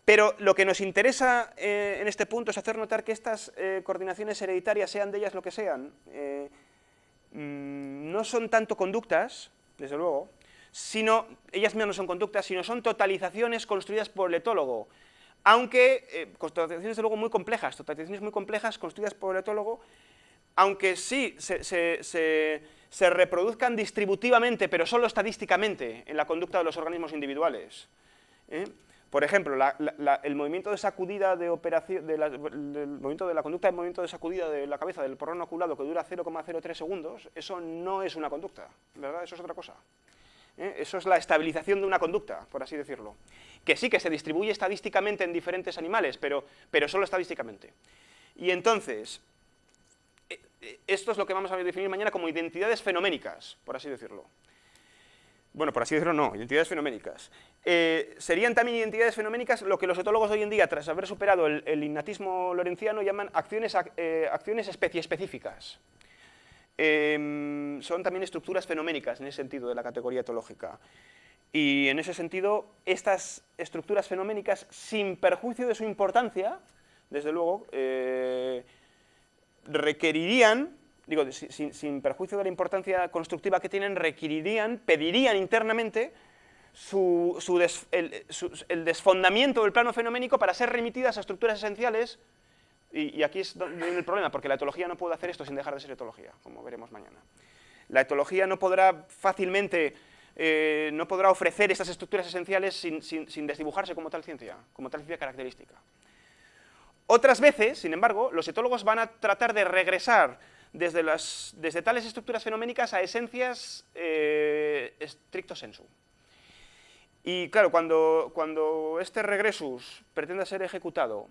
Pero lo que nos interesa en este punto es hacer notar que estas coordinaciones hereditarias, sean de ellas lo que sean, no son tanto conductas, desde luego, ellas mismas no son conductas, sino son totalizaciones construidas por el etólogo, aunque, totalizaciones de luego muy complejas, construidas por el etólogo, aunque sí se reproduzcan distributivamente, pero solo estadísticamente, en la conducta de los organismos individuales. Por ejemplo, el movimiento de sacudida de operación, la conducta del movimiento de sacudida de la cabeza del porrón oculado que dura 0,03 segundos, eso no es una conducta, ¿verdad? Eso es otra cosa. Eso es la estabilización de una conducta, por así decirlo. Que sí, que se distribuye estadísticamente en diferentes animales, pero solo estadísticamente. Y entonces, esto es lo que vamos a definir mañana como identidades fenoménicas, por así decirlo. Bueno, por así decirlo no, identidades fenoménicas. Serían también identidades fenoménicas lo que los etólogos de hoy en día, tras haber superado el innatismo lorenciano, llaman acciones específicas. Son también estructuras fenoménicas en ese sentido de la categoría etológica. Y en ese sentido, estas estructuras fenoménicas, sin perjuicio de su importancia, desde luego, requerirían, sin perjuicio de la importancia constructiva que tienen, pedirían internamente el desfondamiento del plano fenoménico para ser remitidas a estructuras esenciales. Y aquí es donde viene el problema, porque la etología no puede hacer esto sin dejar de ser etología, como veremos mañana. La etología no podrá fácilmente, no podrá ofrecer estas estructuras esenciales sin desdibujarse como tal ciencia característica. Otras veces, sin embargo, los etólogos van a tratar de regresar desde tales estructuras fenoménicas a esencias stricto sensu. Y claro, cuando este regresus pretenda ser ejecutado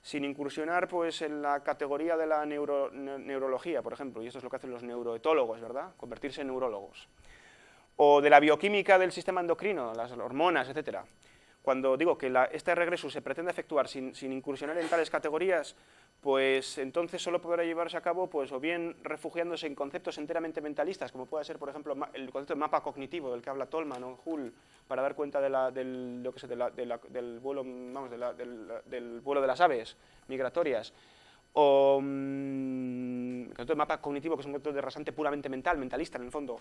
sin incursionar pues, en la categoría de la neurología, por ejemplo, y esto es lo que hacen los neuroetólogos, ¿verdad? Convertirse en neurólogos. O de la bioquímica del sistema endocrino, las hormonas, etc. Cuando digo que este regreso se pretende efectuar sin incursionar en tales categorías, pues entonces solo podrá llevarse a cabo pues, o bien refugiándose en conceptos enteramente mentalistas, como puede ser, por ejemplo, el concepto de mapa cognitivo del que habla Tolman o Hull, para dar cuenta del vuelo de las aves migratorias, o el concepto de mapa cognitivo, que es un concepto de rasante puramente mentalista en el fondo,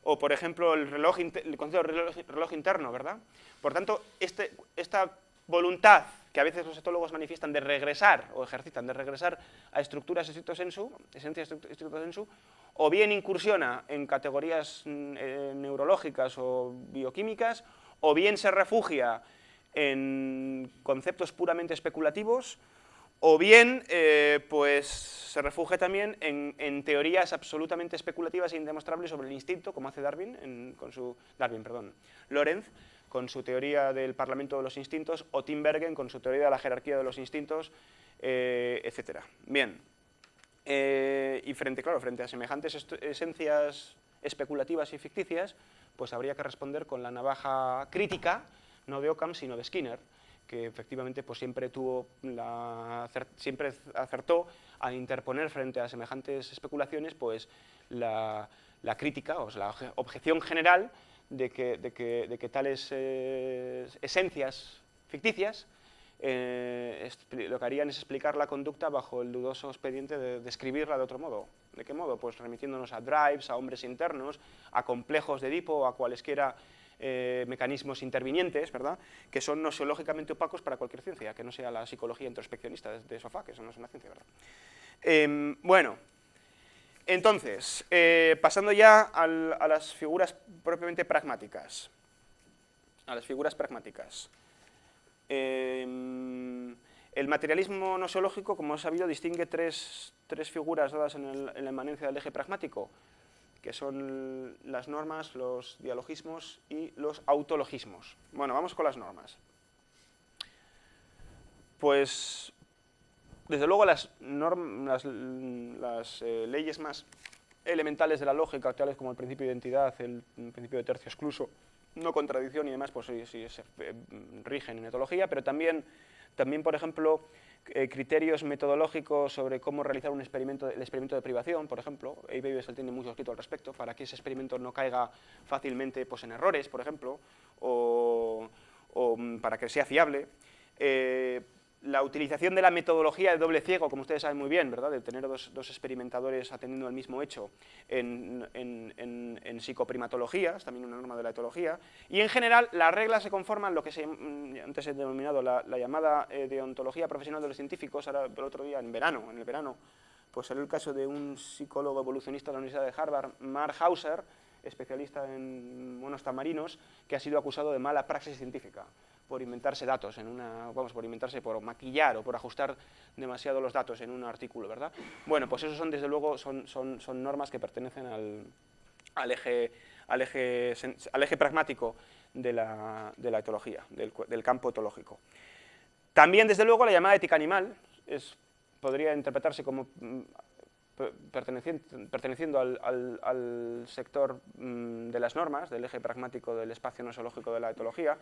o por ejemplo el concepto de reloj interno, ¿verdad? Por tanto, esta voluntad que a veces los etólogos manifiestan de regresar, o ejercitan, de regresar a estructuras stricto sensu, esencias stricto sensu, o bien incursiona en categorías neurológicas o bioquímicas, o bien se refugia en conceptos puramente especulativos, o bien pues se refugia también en teorías absolutamente especulativas e indemostrables sobre el instinto, como hace Lorenz, con su teoría del parlamento de los instintos, o Tim Bergen con su teoría de la jerarquía de los instintos, etc. Bien, y frente a semejantes esencias especulativas y ficticias, pues habría que responder con la navaja crítica, no de Occam, sino de Skinner, que efectivamente pues, siempre acertó a interponer frente a semejantes especulaciones pues, la crítica, o sea, la objeción general de que tales esencias ficticias lo que harían es explicar la conducta bajo el dudoso expediente de describirla de otro modo. ¿De qué modo? Pues remitiéndonos a drives, a hombres internos, a complejos de Edipo, a cualesquiera mecanismos intervinientes, ¿verdad?, que son nosiológicamente opacos para cualquier ciencia, que no sea la psicología introspeccionista de sofá, que eso no es una ciencia, ¿verdad? Bueno, entonces, pasando ya a las figuras propiamente pragmáticas. El materialismo nosiológico, como he sabido, distingue tres figuras dadas en la inmanencia del eje pragmático, que son las normas, los dialogismos y los autologismos. Bueno, vamos con las normas. Pues, desde luego, las leyes más elementales de la lógica, tales como el principio de identidad, el principio de tercio excluso, no contradicción y demás, pues sí se rigen en etología, pero también, por ejemplo, criterios metodológicos sobre cómo realizar el experimento de privación, por ejemplo. A. Babel tiene mucho escrito al respecto, para que ese experimento no caiga fácilmente pues, en errores, por ejemplo, o para que sea fiable. La utilización de la metodología de doble ciego, como ustedes saben muy bien, ¿verdad?, de tener dos experimentadores atendiendo al mismo hecho en psicoprimatologías, también una norma de la etología, y en general las reglas se conforman lo que antes he denominado la llamada deontología profesional de los científicos. Ahora, el otro día, en el verano, pues salió el caso de un psicólogo evolucionista de la Universidad de Harvard, Mark Hauser, especialista en monos tamarinos, que ha sido acusado de mala praxis científica por inventarse datos por maquillar o por ajustar demasiado los datos en un artículo, ¿verdad? Bueno, pues esos son, desde luego, son normas que pertenecen al eje pragmático de la etología, del campo etológico. También, desde luego, la llamada ética animal podría interpretarse como perteneciendo al sector de las normas, del eje pragmático del espacio nosiológico de la etología.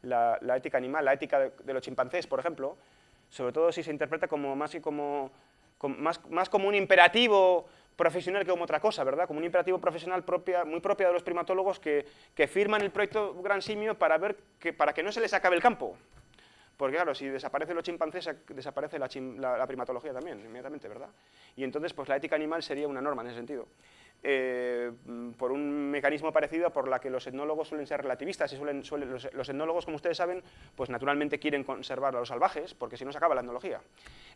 La ética animal, la ética de los chimpancés, por ejemplo, sobre todo si se interpreta más como un imperativo profesional que como otra cosa, ¿verdad? Como un imperativo profesional muy propia de los primatólogos que firman el proyecto Gran Simio para que no se les acabe el campo. Porque claro, si desaparecen los chimpancés, desaparece la primatología también, inmediatamente, ¿verdad? Y entonces, pues la ética animal sería una norma en ese sentido. Por un mecanismo parecido por la que los etnólogos suelen ser relativistas, y los etnólogos, como ustedes saben, pues naturalmente quieren conservar a los salvajes, porque si no se acaba la etnología.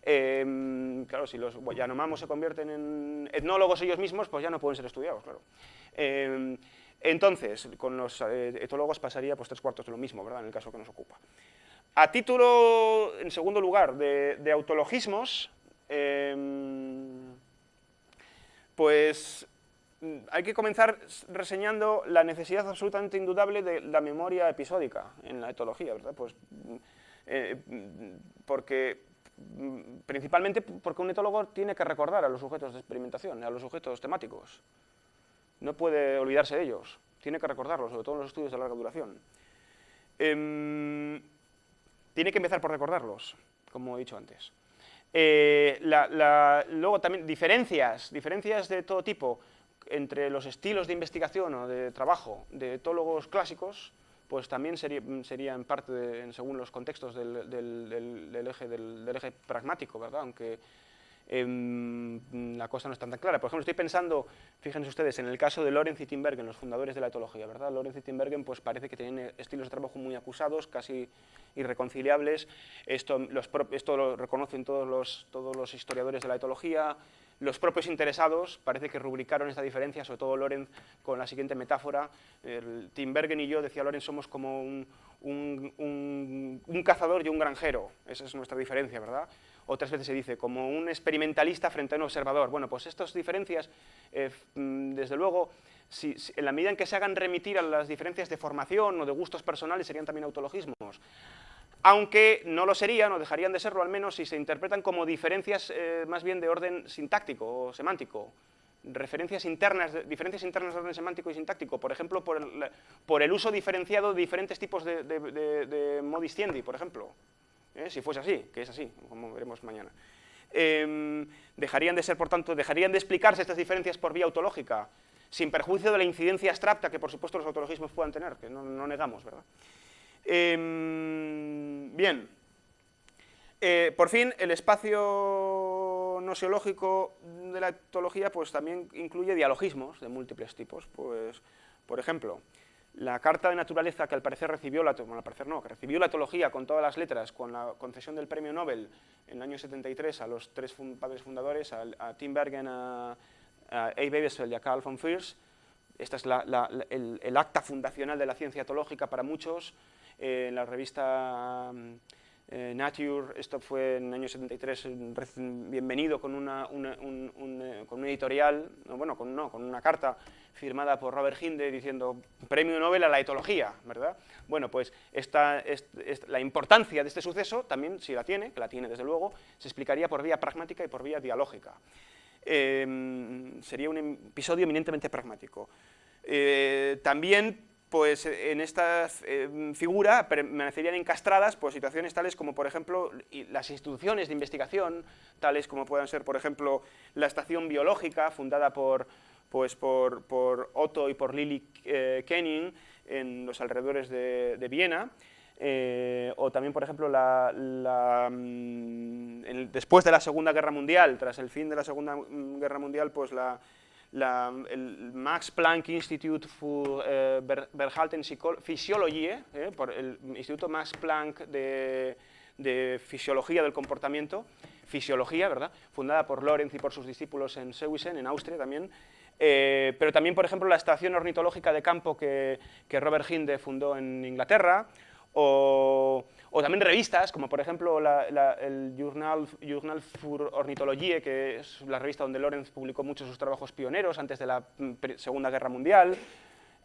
Claro, si los Yanomamos se convierten en etnólogos ellos mismos, pues ya no pueden ser estudiados, claro. Entonces, con los etólogos pasaría pues 3/4 de lo mismo, ¿verdad?, en el caso que nos ocupa. A título, en segundo lugar, de autologismos, pues hay que comenzar reseñando la necesidad absolutamente indudable de la memoria episódica en la etología, ¿verdad? Pues, principalmente porque un etólogo tiene que recordar a los sujetos de experimentación, a los sujetos temáticos. No puede olvidarse de ellos, tiene que recordarlos, sobre todo en los estudios de larga duración. Tiene que empezar por recordarlos, como he dicho antes. Luego también diferencias de todo tipo entre los estilos de investigación o de trabajo de etólogos clásicos, pues también serían parte, según los contextos del eje pragmático, ¿verdad? Aunque la cosa no es tan clara. Por ejemplo, estoy pensando, fíjense ustedes, en el caso de Lorenz y Tinbergen, los fundadores de la etología, ¿verdad? Lorenz y Tinbergen pues parece que tienen estilos de trabajo muy acusados, casi irreconciliables. Esto lo reconocen todos los historiadores de la etología. los propios interesados parece que rubricaron esta diferencia, sobre todo Lorenz, con la siguiente metáfora. Tinbergen y yo, decía Lorenz, somos como un cazador y un granjero, esa es nuestra diferencia, ¿verdad? Otras veces se dice, como un experimentalista frente a un observador. Bueno, pues estas diferencias, desde luego, en la medida en que se hagan remitir a las diferencias de formación o de gustos personales, serían también autologismos. Aunque no lo serían, o dejarían de serlo al menos, si se interpretan como diferencias más bien de orden sintáctico o semántico, diferencias internas de orden semántico y sintáctico, por ejemplo, por el uso diferenciado de diferentes tipos de modis ciendi, por ejemplo, si fuese así, que es así, como veremos mañana. Dejarían de ser, por tanto, dejarían de explicarse estas diferencias por vía autológica, sin perjuicio de la incidencia abstracta que, por supuesto, los autologismos puedan tener, que no negamos, ¿verdad? Bien, por fin, el espacio nosiológico de la etología pues, también incluye dialogismos de múltiples tipos. Pues, por ejemplo, la carta de naturaleza que al parecer recibió la etología con todas las letras, con la concesión del premio Nobel en el año 73 a los tres padres fundadores, a Tinbergen, a A. Babelsfeld y a Karl von Friers. Esta es el acta fundacional de la ciencia etológica para muchos. En la revista Nature, esto fue en el año 73, bienvenido con con un editorial, con una carta firmada por Robert Hinde diciendo premio Nobel a la etología, ¿verdad? Bueno, pues la importancia de este suceso también, si la tiene, que la tiene desde luego, se explicaría por vía pragmática y por vía dialógica. Sería un episodio eminentemente pragmático. También, pues, en esta figura permanecerían encastradas pues, situaciones tales como, por ejemplo, las instituciones de investigación, tales como puedan ser, por ejemplo, la estación biológica, fundada por Otto y por Lili Kenning en los alrededores de Viena, o también, por ejemplo, después de la Segunda Guerra Mundial, tras el fin de la Segunda Guerra Mundial, pues el Max Planck Institute für Verhaltensphysiologie, por el Instituto Max Planck de Fisiología del Comportamiento, fisiología, ¿verdad?, fundada por Lorenz y por sus discípulos en Söwissen, en Austria también, pero también, por ejemplo, la estación ornitológica de campo que Robert Hinde fundó en Inglaterra, o también revistas, como por ejemplo el Journal für Ornithologie, que es la revista donde Lorenz publicó muchos de sus trabajos pioneros antes de la Segunda Guerra Mundial,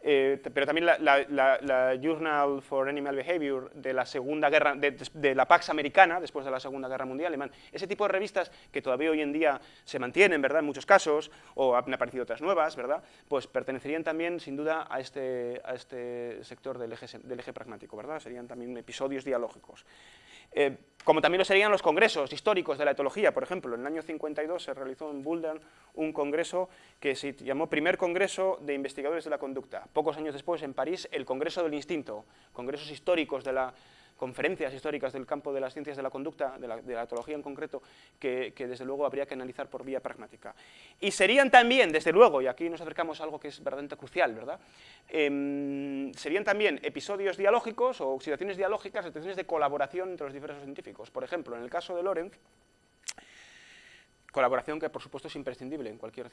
pero también la Journal for Animal Behavior de la Segunda Guerra, de la Pax Americana, después de la Segunda Guerra Mundial. Ese tipo de revistas que todavía hoy en día se mantienen, ¿verdad?, en muchos casos, o han aparecido otras nuevas, ¿verdad?, pues pertenecerían también, sin duda, a este sector del eje pragmático, ¿verdad?, serían también episodios dialógicos. Como también lo serían los congresos históricos de la etología. Por ejemplo, en el año 52 se realizó en Bullden un congreso que se llamó Primer Congreso de Investigadores de la Conducta. Pocos años después, en París, el Congreso del Instinto, congresos históricos conferencias históricas del campo de las ciencias de la conducta, de la etología en concreto, que desde luego habría que analizar por vía pragmática. Y serían también, desde luego, y aquí nos acercamos a algo que es verdaderamente crucial, ¿verdad?, serían también episodios dialógicos o situaciones dialógicas, situaciones de colaboración entre los diversos científicos. Por ejemplo, en el caso de Lorenz, colaboración que, por supuesto, es imprescindible en cualquier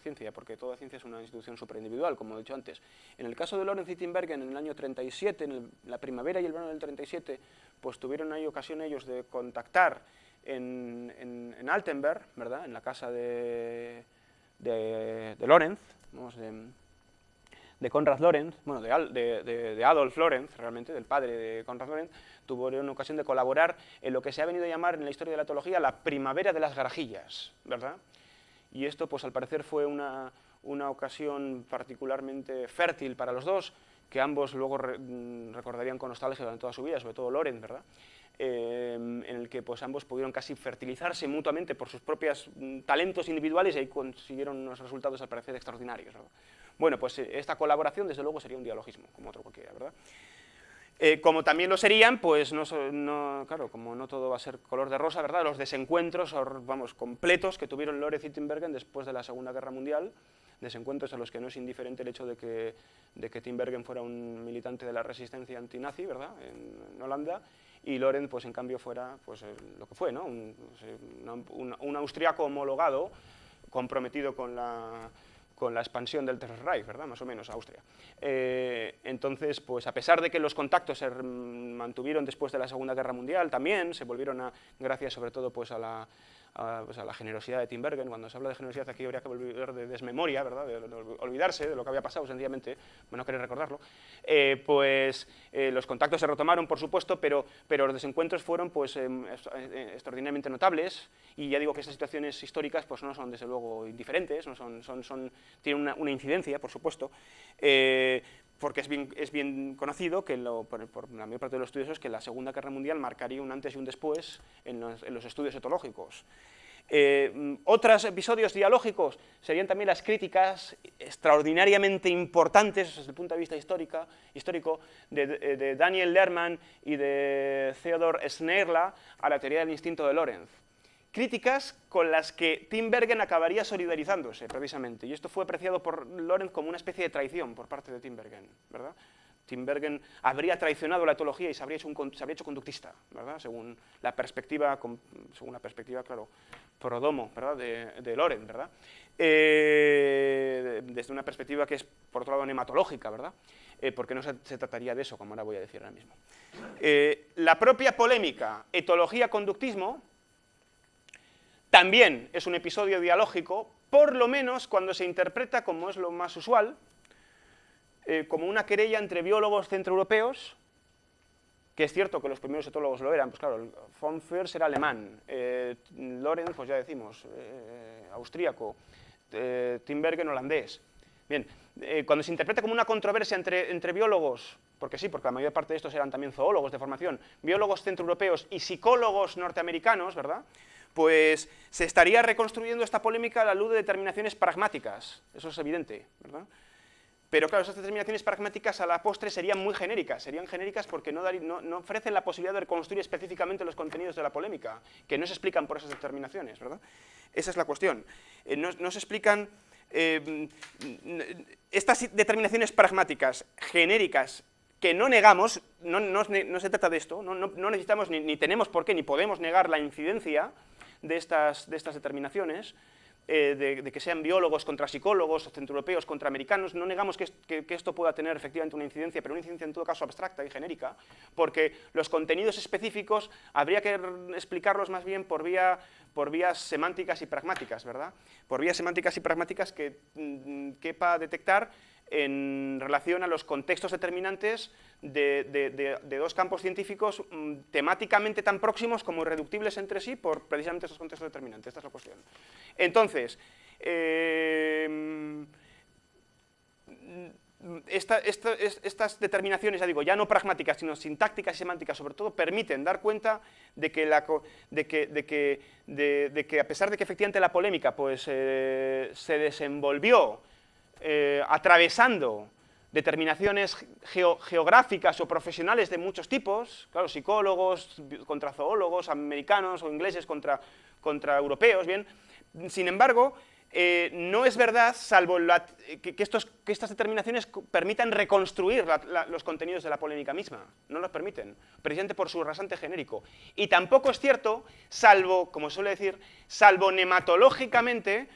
ciencia, porque toda ciencia es una institución superindividual, como he dicho antes. En el caso de Lorenz y Tinbergen, en el año 37, en la primavera y el verano del 37, pues tuvieron ahí ocasión ellos de contactar en Altenberg, ¿verdad?, en la casa de Lorenz, vamos, de Konrad Lorenz, bueno, de Adolf Lorenz, realmente, del padre de Konrad Lorenz, tuvieron ocasión de colaborar en lo que se ha venido a llamar en la historia de la etología la primavera de las garajillas, ¿verdad? Y esto, pues al parecer, fue una ocasión particularmente fértil para los dos, que ambos luego recordarían con nostalgia durante toda su vida, sobre todo Lorenz, ¿verdad?, en el que pues ambos pudieron casi fertilizarse mutuamente por sus propios talentos individuales y ahí consiguieron unos resultados al parecer extraordinarios, ¿verdad? Bueno, pues esta colaboración desde luego sería un dialogismo, como otro cualquiera, ¿verdad? Como también lo serían, pues claro, como no todo va a ser color de rosa, ¿verdad?, los desencuentros, vamos, completos que tuvieron Lorenz y Tinbergen después de la Segunda Guerra Mundial, desencuentros a los que no es indiferente el hecho de que Tinbergen fuera un militante de la resistencia antinazi, ¿verdad?, en Holanda, y Lorenz, pues en cambio, fuera pues, lo que fue, ¿no?, un austriaco homologado, comprometido con la expansión del Tercer Reich, ¿verdad? Más o menos, Austria. Entonces, pues a pesar de que los contactos se mantuvieron después de la Segunda Guerra Mundial, también se volvieron gracias sobre todo pues a la generosidad de Tinbergen. Cuando se habla de generosidad aquí habría que volver de desmemoria, ¿verdad? De olvidarse de lo que había pasado, sencillamente, no querer recordarlo. Los contactos se retomaron, por supuesto, pero los desencuentros fueron pues, extraordinariamente notables, y ya digo que estas situaciones históricas pues, no son, desde luego, indiferentes, tienen una incidencia, por supuesto, porque es bien conocido que por la mayor parte de los estudiosos que la Segunda Guerra Mundial marcaría un antes y un después en los estudios etológicos. Otros episodios dialógicos serían también las críticas extraordinariamente importantes desde el punto de vista histórico de Daniel Lehrman y de Theodor Schneerla a la teoría del instinto de Lorentz. Críticas con las que Tinbergen acabaría solidarizándose, precisamente, y esto fue apreciado por Lorentz como una especie de traición por parte de Tinbergen, ¿verdad? Tinbergen habría traicionado la etología y se habría hecho conductista, ¿verdad? Según la perspectiva, claro, pro-domo, ¿verdad? De Lorentz, ¿verdad? Desde una perspectiva que es, por otro lado, nematológica, ¿verdad? Porque no se trataría de eso, como ahora voy a decir ahora mismo. La propia polémica etología-conductismo también es un episodio dialógico, por lo menos cuando se interpreta, como es lo más usual, como una querella entre biólogos centroeuropeos, que es cierto que los primeros etólogos lo eran, pues claro, von Fers era alemán, Lorentz, pues ya decimos, austríaco, Tinbergen holandés. Bien, cuando se interpreta como una controversia entre biólogos, porque la mayor parte de estos eran también zoólogos de formación, biólogos centroeuropeos y psicólogos norteamericanos, ¿verdad?, pues se estaría reconstruyendo esta polémica a la luz de determinaciones pragmáticas, eso es evidente, ¿verdad? Pero claro, esas determinaciones pragmáticas a la postre serían muy genéricas, porque no ofrecen la posibilidad de reconstruir específicamente los contenidos de la polémica, que no se explican por esas determinaciones, ¿verdad? Esa es la cuestión. No se explican estas determinaciones pragmáticas, genéricas, que no negamos, no se trata de esto, no necesitamos, ni tenemos por qué, ni podemos negar la incidencia de estas determinaciones, de que sean biólogos contra psicólogos, centroeuropeos contra americanos. No negamos que esto pueda tener efectivamente una incidencia, pero una incidencia en todo caso abstracta y genérica, porque los contenidos específicos habría que explicarlos más bien por vías semánticas y pragmáticas, ¿verdad? Por vías semánticas y pragmáticas que quepa detectar en relación a los contextos determinantes de dos campos científicos temáticamente tan próximos como irreductibles entre sí por precisamente esos contextos determinantes. Esta es la cuestión. Entonces, estas determinaciones, ya digo, ya no pragmáticas, sino sintácticas y semánticas, sobre todo, permiten dar cuenta de que a pesar de que efectivamente la polémica pues, se desenvolvió atravesando determinaciones geográficas o profesionales de muchos tipos, claro, psicólogos contra zoólogos, americanos o ingleses contra europeos, bien. Sin embargo, no es verdad, salvo que estas determinaciones permitan reconstruir los contenidos de la polémica misma. No los permiten, precisamente por su rasante genérico. Y tampoco es cierto, salvo, como suele decir, salvo nematológicamente,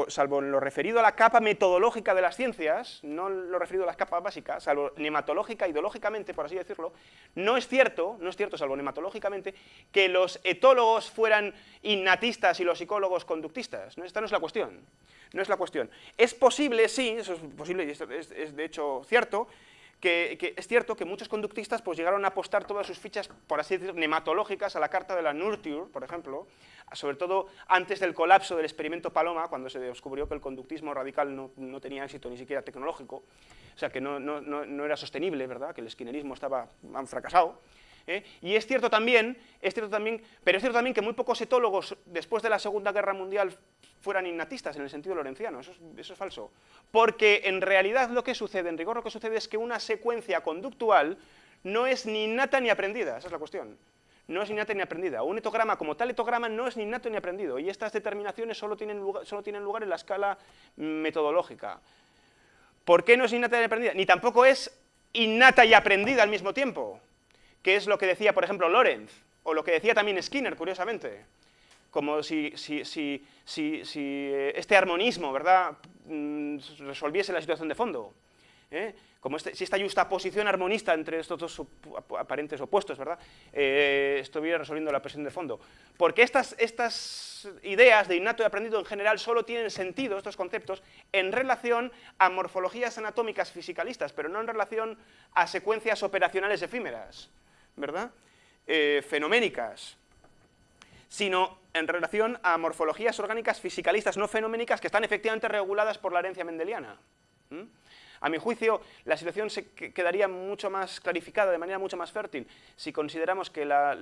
salvo en lo referido a la capa metodológica de las ciencias, no lo referido a las capas básicas, salvo nematológica, ideológicamente, por así decirlo, no es cierto, salvo nematológicamente, que los etólogos fueran innatistas y los psicólogos conductistas. Esta no es la cuestión. No es la cuestión. Es posible, sí, eso es posible y es de hecho cierto, que es cierto que muchos conductistas pues, llegaron a apostar todas sus fichas, por así decir, nematológicas a la carta de la Nurture, por ejemplo, sobre todo antes del colapso del experimento Paloma, cuando se descubrió que el conductismo radical no tenía éxito ni siquiera tecnológico, o sea, que no era sostenible, ¿verdad?, que el skinnerismo han fracasado. Y es cierto también que muy pocos etólogos después de la Segunda Guerra Mundial fueran innatistas en el sentido lorenciano, eso es falso, porque en realidad lo que sucede, en rigor lo que sucede es que una secuencia conductual no es ni innata ni aprendida, esa es la cuestión, no es ni innata ni aprendida, un etograma como tal etograma no es ni innato ni aprendido, y estas determinaciones solo tienen lugar en la escala metodológica. ¿Por qué no es innata ni aprendida? Ni tampoco es innata y aprendida al mismo tiempo, que es lo que decía, por ejemplo, Lorentz. O lo que decía también Skinner, curiosamente, como si este armonismo, ¿verdad?, resolviese la situación de fondo, ¿eh? Como si esta justaposición armonista entre estos dos aparentes opuestos, ¿verdad?, estuviera resolviendo la presión de fondo. Porque estas ideas de innato y aprendido en general solo tienen sentido, estos conceptos, en relación a morfologías anatómicas fisicalistas, pero no en relación a secuencias operacionales efímeras, ¿verdad?, fenoménicas, sino en relación a morfologías orgánicas fisicalistas no fenoménicas que están efectivamente reguladas por la herencia mendeliana. A mi juicio, la situación quedaría mucho más clarificada, de manera mucho más fértil, si consideramos que la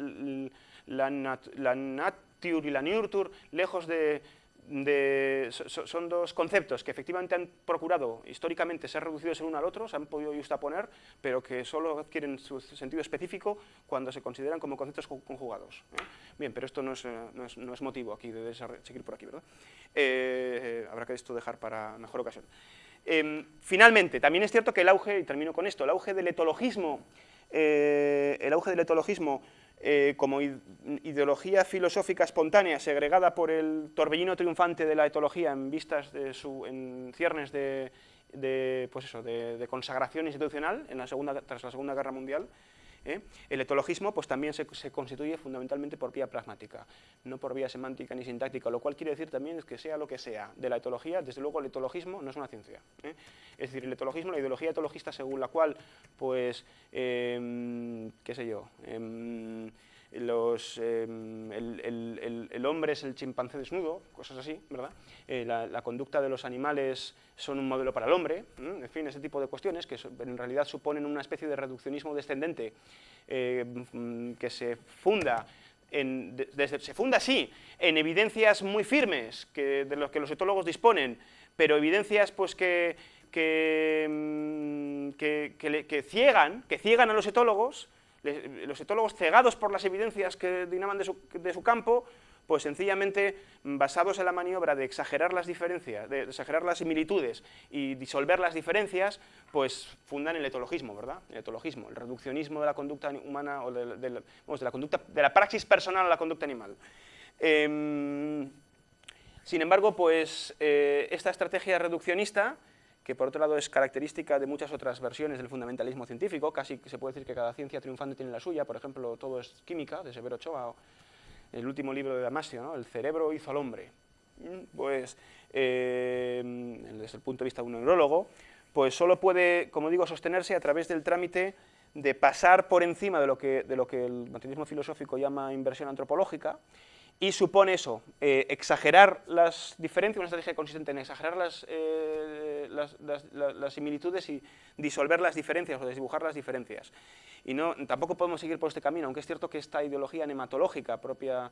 nature y la nurture, lejos son dos conceptos que efectivamente han procurado históricamente ser reducidos el uno al otro, se han podido justaponer, pero que solo adquieren su sentido específico cuando se consideran como conceptos conjugados. Bien, pero esto no es motivo aquí de seguir por aquí, ¿verdad? Habrá que esto dejar para mejor ocasión. Finalmente, también es cierto que el auge, y termino con esto, el auge del etologismo como ideología filosófica espontánea segregada por el torbellino triunfante de la etología en vistas en ciernes de consagración institucional tras la Segunda Guerra Mundial, el etologismo pues también se constituye fundamentalmente por vía pragmática, no por vía semántica ni sintáctica, lo cual quiere decir también es que sea lo que sea de la etología, desde luego el etologismo no es una ciencia. Es decir, el etologismo, la ideología etologista según la cual, pues, qué sé yo, el hombre es el chimpancé desnudo, cosas así, ¿verdad? La conducta de los animales son un modelo para el hombre, en fin, ese tipo de cuestiones que en realidad suponen una especie de reduccionismo descendente que se funda sí en evidencias muy firmes de los que los etólogos disponen, pero evidencias pues que ciegan a los etólogos cegados por las evidencias que dinaman de su campo, pues sencillamente basados en la maniobra de exagerar las diferencias, de exagerar las similitudes y disolver las diferencias, pues fundan el etologismo, ¿verdad? El etologismo, el reduccionismo de la conducta humana o de la praxis personal a la conducta animal. Sin embargo, pues esta estrategia reduccionista, que por otro lado es característica de muchas otras versiones del fundamentalismo científico, casi se puede decir que cada ciencia triunfante tiene la suya, por ejemplo, Todo es química, de Severo Ochoa, o el último libro de Damasio, ¿no?, El cerebro hizo al hombre, pues desde el punto de vista de un neurólogo, pues solo puede, como digo, sostenerse a través del trámite de pasar por encima de lo que el materialismo filosófico llama inversión antropológica, y supone eso, exagerar las diferencias, una estrategia consistente en exagerar las similitudes y disolver las diferencias o desdibujar las diferencias. Y tampoco podemos seguir por este camino, aunque es cierto que esta ideología nematológica propia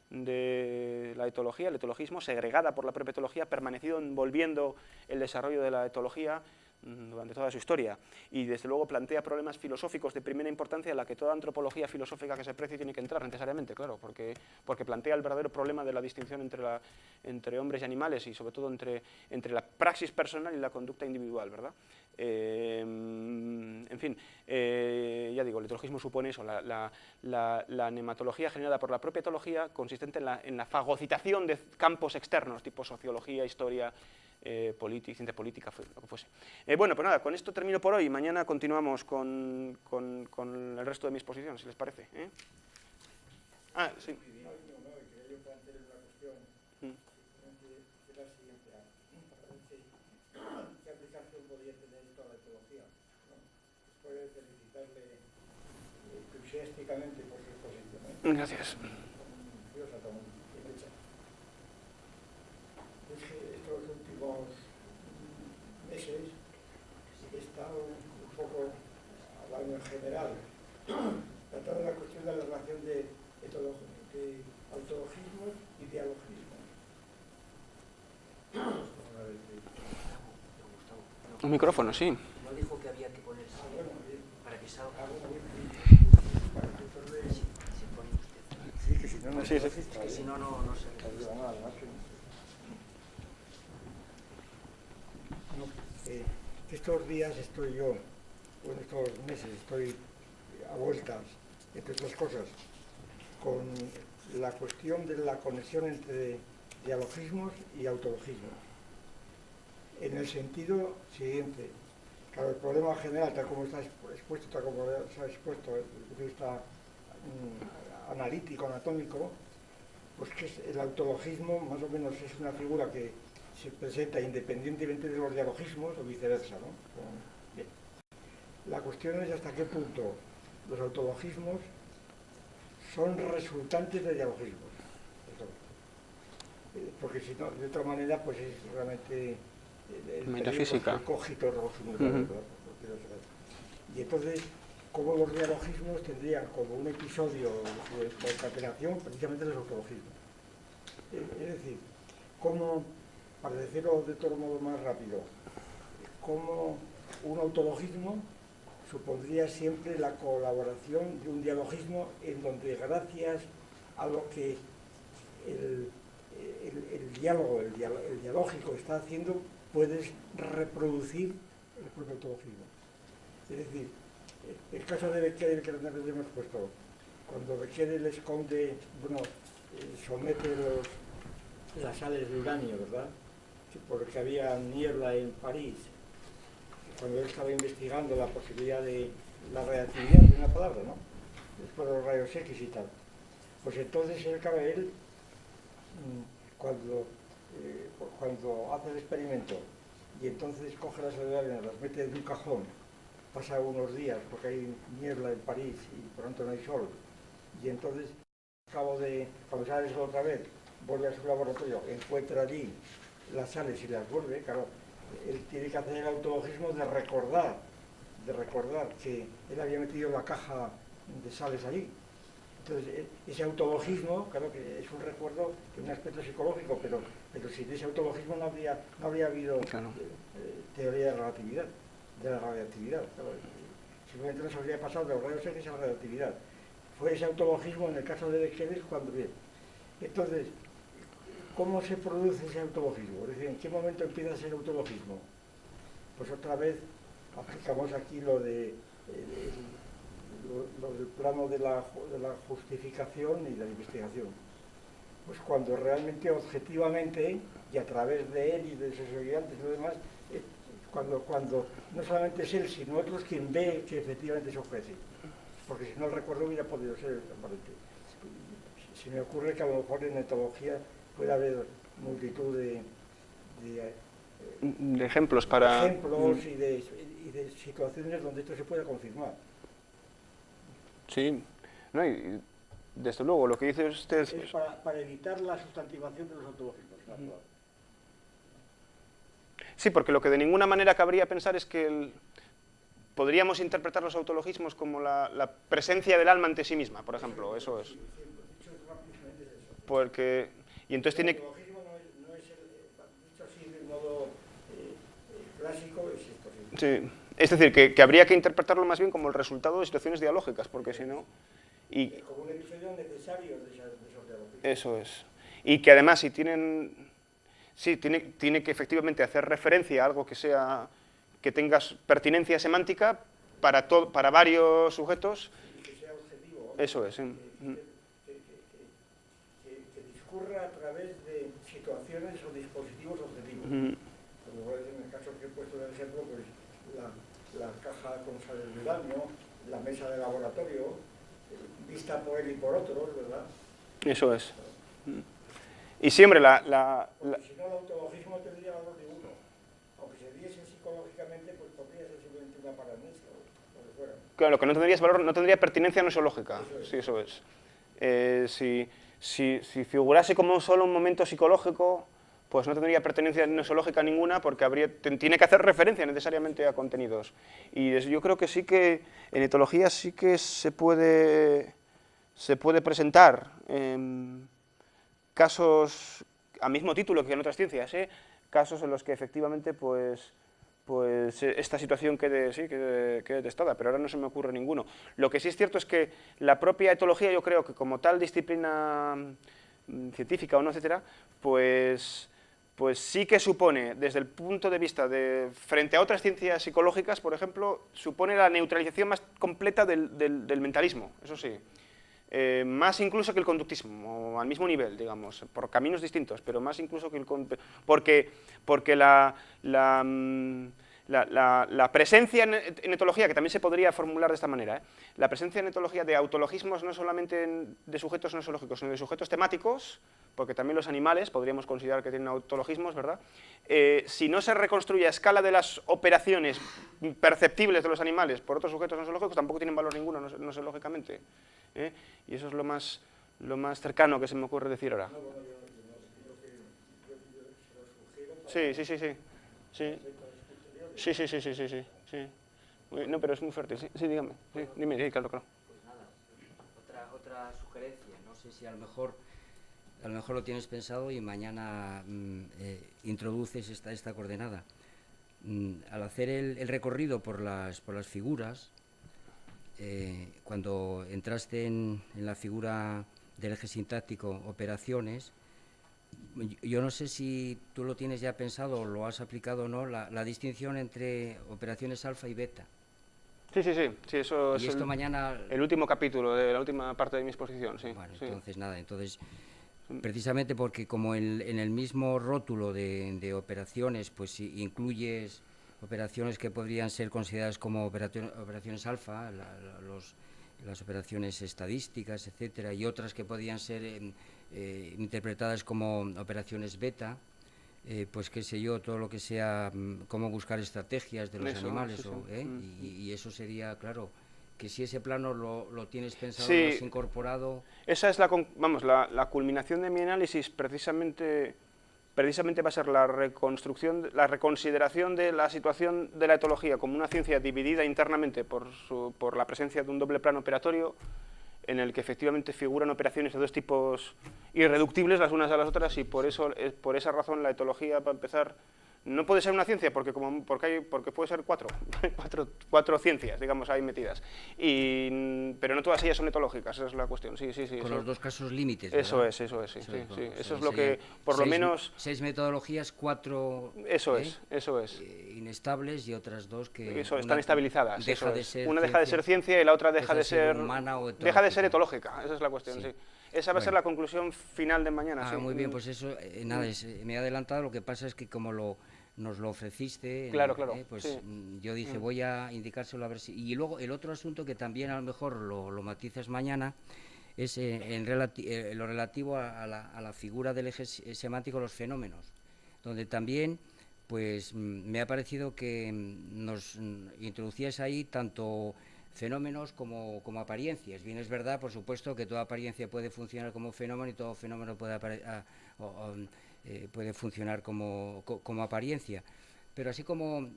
de la etología, el etologismo, segregada por la propia etología, ha permanecido envolviendo el desarrollo de la etología durante toda su historia, y desde luego plantea problemas filosóficos de primera importancia en la que toda antropología filosófica que se precie tiene que entrar necesariamente, claro, porque plantea el verdadero problema de la distinción entre hombres y animales, y sobre todo entre la praxis personal y la conducta individual, ¿verdad? En fin, ya digo, el etologismo supone eso, la nematología generada por la propia etología, consistente en la fagocitación de campos externos, tipo sociología, historia, ciencia política, lo que fuese. Bueno, pues nada, con esto termino por hoy. Mañana continuamos con el resto de mi exposición, si les parece. Ah, sí. ¿Qué aplicación podría tener esto a la etología? Después de felicitarle entusiásticamente por su exposición. Gracias. Estos últimos meses he estado un poco hablando en general, tratando la cuestión de la relación de autologismos y dialogismos. Un micrófono, sí. No dijo que había que ponerse para que salga. Sí, que si no, no sí, se sí. registra. Que si no, no se registra. Estos días estoy yo, bueno, estos meses estoy a vueltas, entre otras cosas, con la cuestión de la conexión entre dialogismos y autologismos. En el sentido siguiente, claro, el problema general, tal como está expuesto, tal como se ha expuesto desde el punto de vista analítico, anatómico, pues que el autologismo más o menos es una figura que se presenta independientemente de los dialogismos o viceversa, ¿no? Bien. La cuestión es hasta qué punto los autologismos son resultantes de dialogismos. Porque si no, de otra manera, pues es realmente metafísica. El cogito ergo sum, ¿verdad? Y entonces, ¿cómo los dialogismos tendrían como un episodio de concatenación precisamente los autologismos? Es decir, cómo, para decirlo de todo modo más rápido, cómo un autologismo supondría siempre la colaboración de un dialogismo en donde gracias a lo que el diálogo, el dialógico está haciendo, puedes reproducir el propio autologismo. Es decir, el caso de Becquerel que les hemos puesto, cuando Becquerel esconde, bueno, somete las sales de uranio, ¿verdad? Porque había niebla en París, cuando él estaba investigando la posibilidad de la relatividad, de una palabra, ¿no? Después de los rayos X y tal. Pues entonces él cuando hace el experimento y entonces coge las sales de uranio, las mete en un cajón, pasa unos días porque hay niebla en París y pronto no hay sol, y entonces cuando sale el sol otra vez, vuelve a su laboratorio, encuentra allí las sales y las vuelve, claro, él tiene que hacer el autologismo de recordar que él había metido la caja de sales allí. Entonces, ese autologismo, claro que es un recuerdo de un aspecto psicológico, pero sin ese autologismo no habría habido teoría de la relatividad. Claro, simplemente nos habría pasado de los rayos X a la relatividad. Fue ese autologismo en el caso de Becquerel cuando bien. Entonces, ¿cómo se produce ese autologismo? Es decir, ¿en qué momento empieza a ser autologismo? Pues otra vez aplicamos aquí lo del plano de la justificación y la investigación. Pues cuando realmente, objetivamente, y a través de él y de sus estudiantes y lo demás, cuando no solamente es él, sino otros quien ve que efectivamente se ofrece. Porque si no el recuerdo hubiera podido ser transparente. Se me ocurre que a lo mejor en etología puede haber multitud de ejemplos para... ejemplos y de situaciones donde esto se pueda confirmar. Sí, no, y desde luego, lo que dice usted... Es para evitar la sustantivación de los autológicos. Sí, porque lo que de ninguna manera cabría pensar es que podríamos interpretar los autologismos como la presencia del alma ante sí misma, por ejemplo, eso es. Porque... Y entonces tiene... El autologismo no es dicho así de modo clásico, es esto. Sí. Es decir, que habría que interpretarlo más bien como el resultado de situaciones dialógicas, porque si no... Como un episodio necesario de esos diálogos. Eso es. Y que además, si tienen... Sí, tiene que efectivamente hacer referencia a algo que tenga pertinencia semántica para varios sujetos. Y que sea objetivo. Eso es. Que discurra a través de situaciones o dispositivos objetivos. Como en el caso que he puesto de ejemplo, pues la caja con sales de uranio, la mesa de laboratorio, vista por él y por otros, ¿verdad? Eso es. Y siempre porque si no, el autologismo tendría valor ninguno. Aunque se diese psicológicamente, pues podría ser simplemente una paramnesia o lo que fuera. Claro, lo que no tendría valor, no tendría pertinencia nosológica. Sí, eso es. Si figurase como solo un momento psicológico, pues no tendría pertenencia nosológica ninguna, porque tiene que hacer referencia necesariamente a contenidos. Y yo creo que sí que en etología sí que se puede presentar casos, a mismo título que en otras ciencias, casos en los que efectivamente pues esta situación quede testada, pero ahora no se me ocurre ninguno. Lo que sí es cierto es que la propia etología, yo creo que como tal disciplina científica o no, etcétera, pues sí que supone, desde el punto de vista frente a otras ciencias psicológicas, por ejemplo, supone la neutralización más completa del mentalismo, eso sí. más incluso que el conductismo, o al mismo nivel, digamos, por caminos distintos, pero más incluso que el porque la presencia en etología, que también se podría formular de esta manera, la presencia en etología de autologismos no solamente de sujetos no zoológicos, sino de sujetos temáticos, porque también los animales podríamos considerar que tienen autologismos, ¿verdad? Si no se reconstruye a escala de las operaciones perceptibles de los animales por otros sujetos no zoológicos, tampoco tienen valor ninguno, no zoológicamente. Y eso es lo más cercano que se me ocurre decir ahora. Sí. Sí. No, pero es muy fuerte. Sí, dígame. Sí, dime, sí, claro. Pues nada, otra sugerencia. No sé si a lo mejor lo tienes pensado y mañana introduces esta coordenada. Al hacer el recorrido por las figuras, cuando entraste en la figura del eje sintáctico operaciones, yo no sé si tú lo tienes ya pensado o lo has aplicado o no, la distinción entre operaciones alfa y beta. Sí, eso y es esto mañana... el último capítulo de la última parte de mi exposición, sí. Bueno, entonces precisamente porque como en el mismo rótulo de operaciones, pues incluyes operaciones que podrían ser consideradas como operaciones alfa, las operaciones estadísticas, etcétera, y otras que podrían ser interpretadas como operaciones beta, pues qué sé yo, todo lo que sea cómo buscar estrategias de los animales, y eso sería, claro, que si ese plano lo tienes pensado, lo has incorporado... Esa es la culminación de mi análisis, precisamente va a ser la reconstrucción, la reconsideración de la situación de la etología como una ciencia dividida internamente por la presencia de un doble plano operatorio, en el que efectivamente figuran operaciones de dos tipos irreductibles las unas a las otras, y por esa razón la etología, para empezar, no puede ser una ciencia porque puede ser cuatro ciencias, digamos, ahí metidas, pero no todas ellas son etológicas, esa es la cuestión. Sí, con los dos casos límites, ¿verdad? Eso es, eso es lo que, por lo menos... 6 metodologías, 4 inestables y otras 2 que... están estabilizadas. Una deja de ser ciencia y la otra deja de ser humana o deja de ser etológica, esa es la cuestión, sí. Esa va a ser la conclusión final de mañana. Muy bien, pues eso, me he adelantado, lo que pasa es que como nos lo ofreciste, claro, pues yo dije, voy a indicárselo a ver si... Y luego el otro asunto que también a lo mejor lo matizas mañana es lo relativo a la figura del eje semántico, los fenómenos, donde también pues me ha parecido que nos introducías ahí tanto fenómenos como apariencias. Bien, es verdad, por supuesto, que toda apariencia puede funcionar como fenómeno y todo fenómeno puede funcionar como apariencia. Pero así como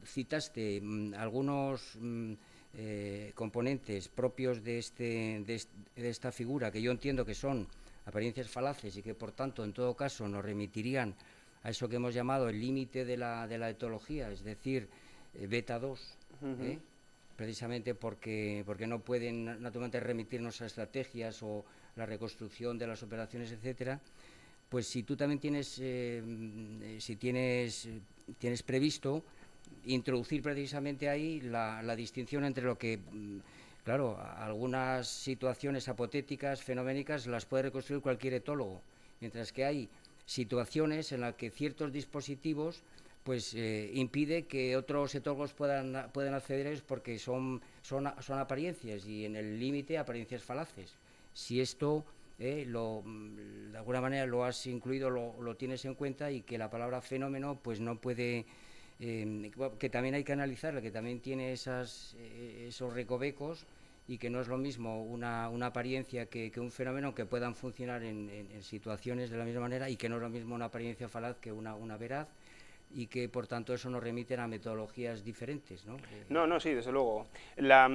citaste algunos componentes propios de esta figura, que yo entiendo que son apariencias falaces y que por tanto en todo caso nos remitirían a eso que hemos llamado el límite de la etología, es decir, beta 2, precisamente porque no pueden naturalmente remitirnos a estrategias o la reconstrucción de las operaciones, etcétera. Pues si tú también tienes previsto introducir precisamente ahí la distinción entre lo que, claro, algunas situaciones apotéticas, fenoménicas, las puede reconstruir cualquier etólogo, mientras que hay situaciones en las que ciertos dispositivos pues impide que otros etólogos puedan acceder a ellos porque son apariencias y en el límite apariencias falaces. Si esto de alguna manera lo has incluido, lo tienes en cuenta, y que la palabra fenómeno pues no puede, que también hay que analizarla, que también tiene esos recovecos, y que no es lo mismo una apariencia que un fenómeno, que puedan funcionar en situaciones de la misma manera, y que no es lo mismo una apariencia falaz que una veraz, y que por tanto eso nos remiten a metodologías diferentes, ¿no? No, sí, desde luego. La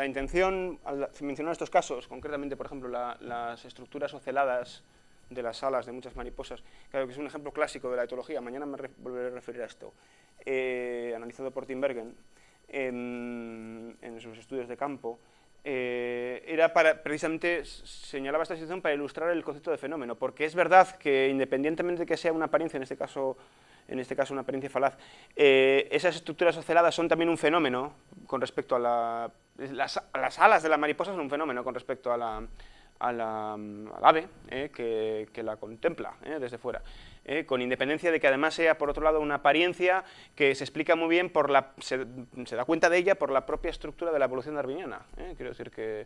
intención, al mencionar estos casos, concretamente, por ejemplo, las estructuras oceladas de las alas de muchas mariposas, claro que es un ejemplo clásico de la etología, mañana me volveré a referir a esto, analizado por Tinbergen en sus estudios de campo, era precisamente señalaba esta situación para ilustrar el concepto de fenómeno, porque es verdad que independientemente de que sea una apariencia, en este caso en este caso una apariencia falaz. Esas estructuras oceladas son también un fenómeno con respecto a las alas de la mariposa son un fenómeno con respecto al ave, que la contempla desde fuera, con independencia de que además sea, por otro lado, una apariencia que se explica muy bien, se da cuenta de ella por la propia estructura de la evolución darwiniana. Quiero decir que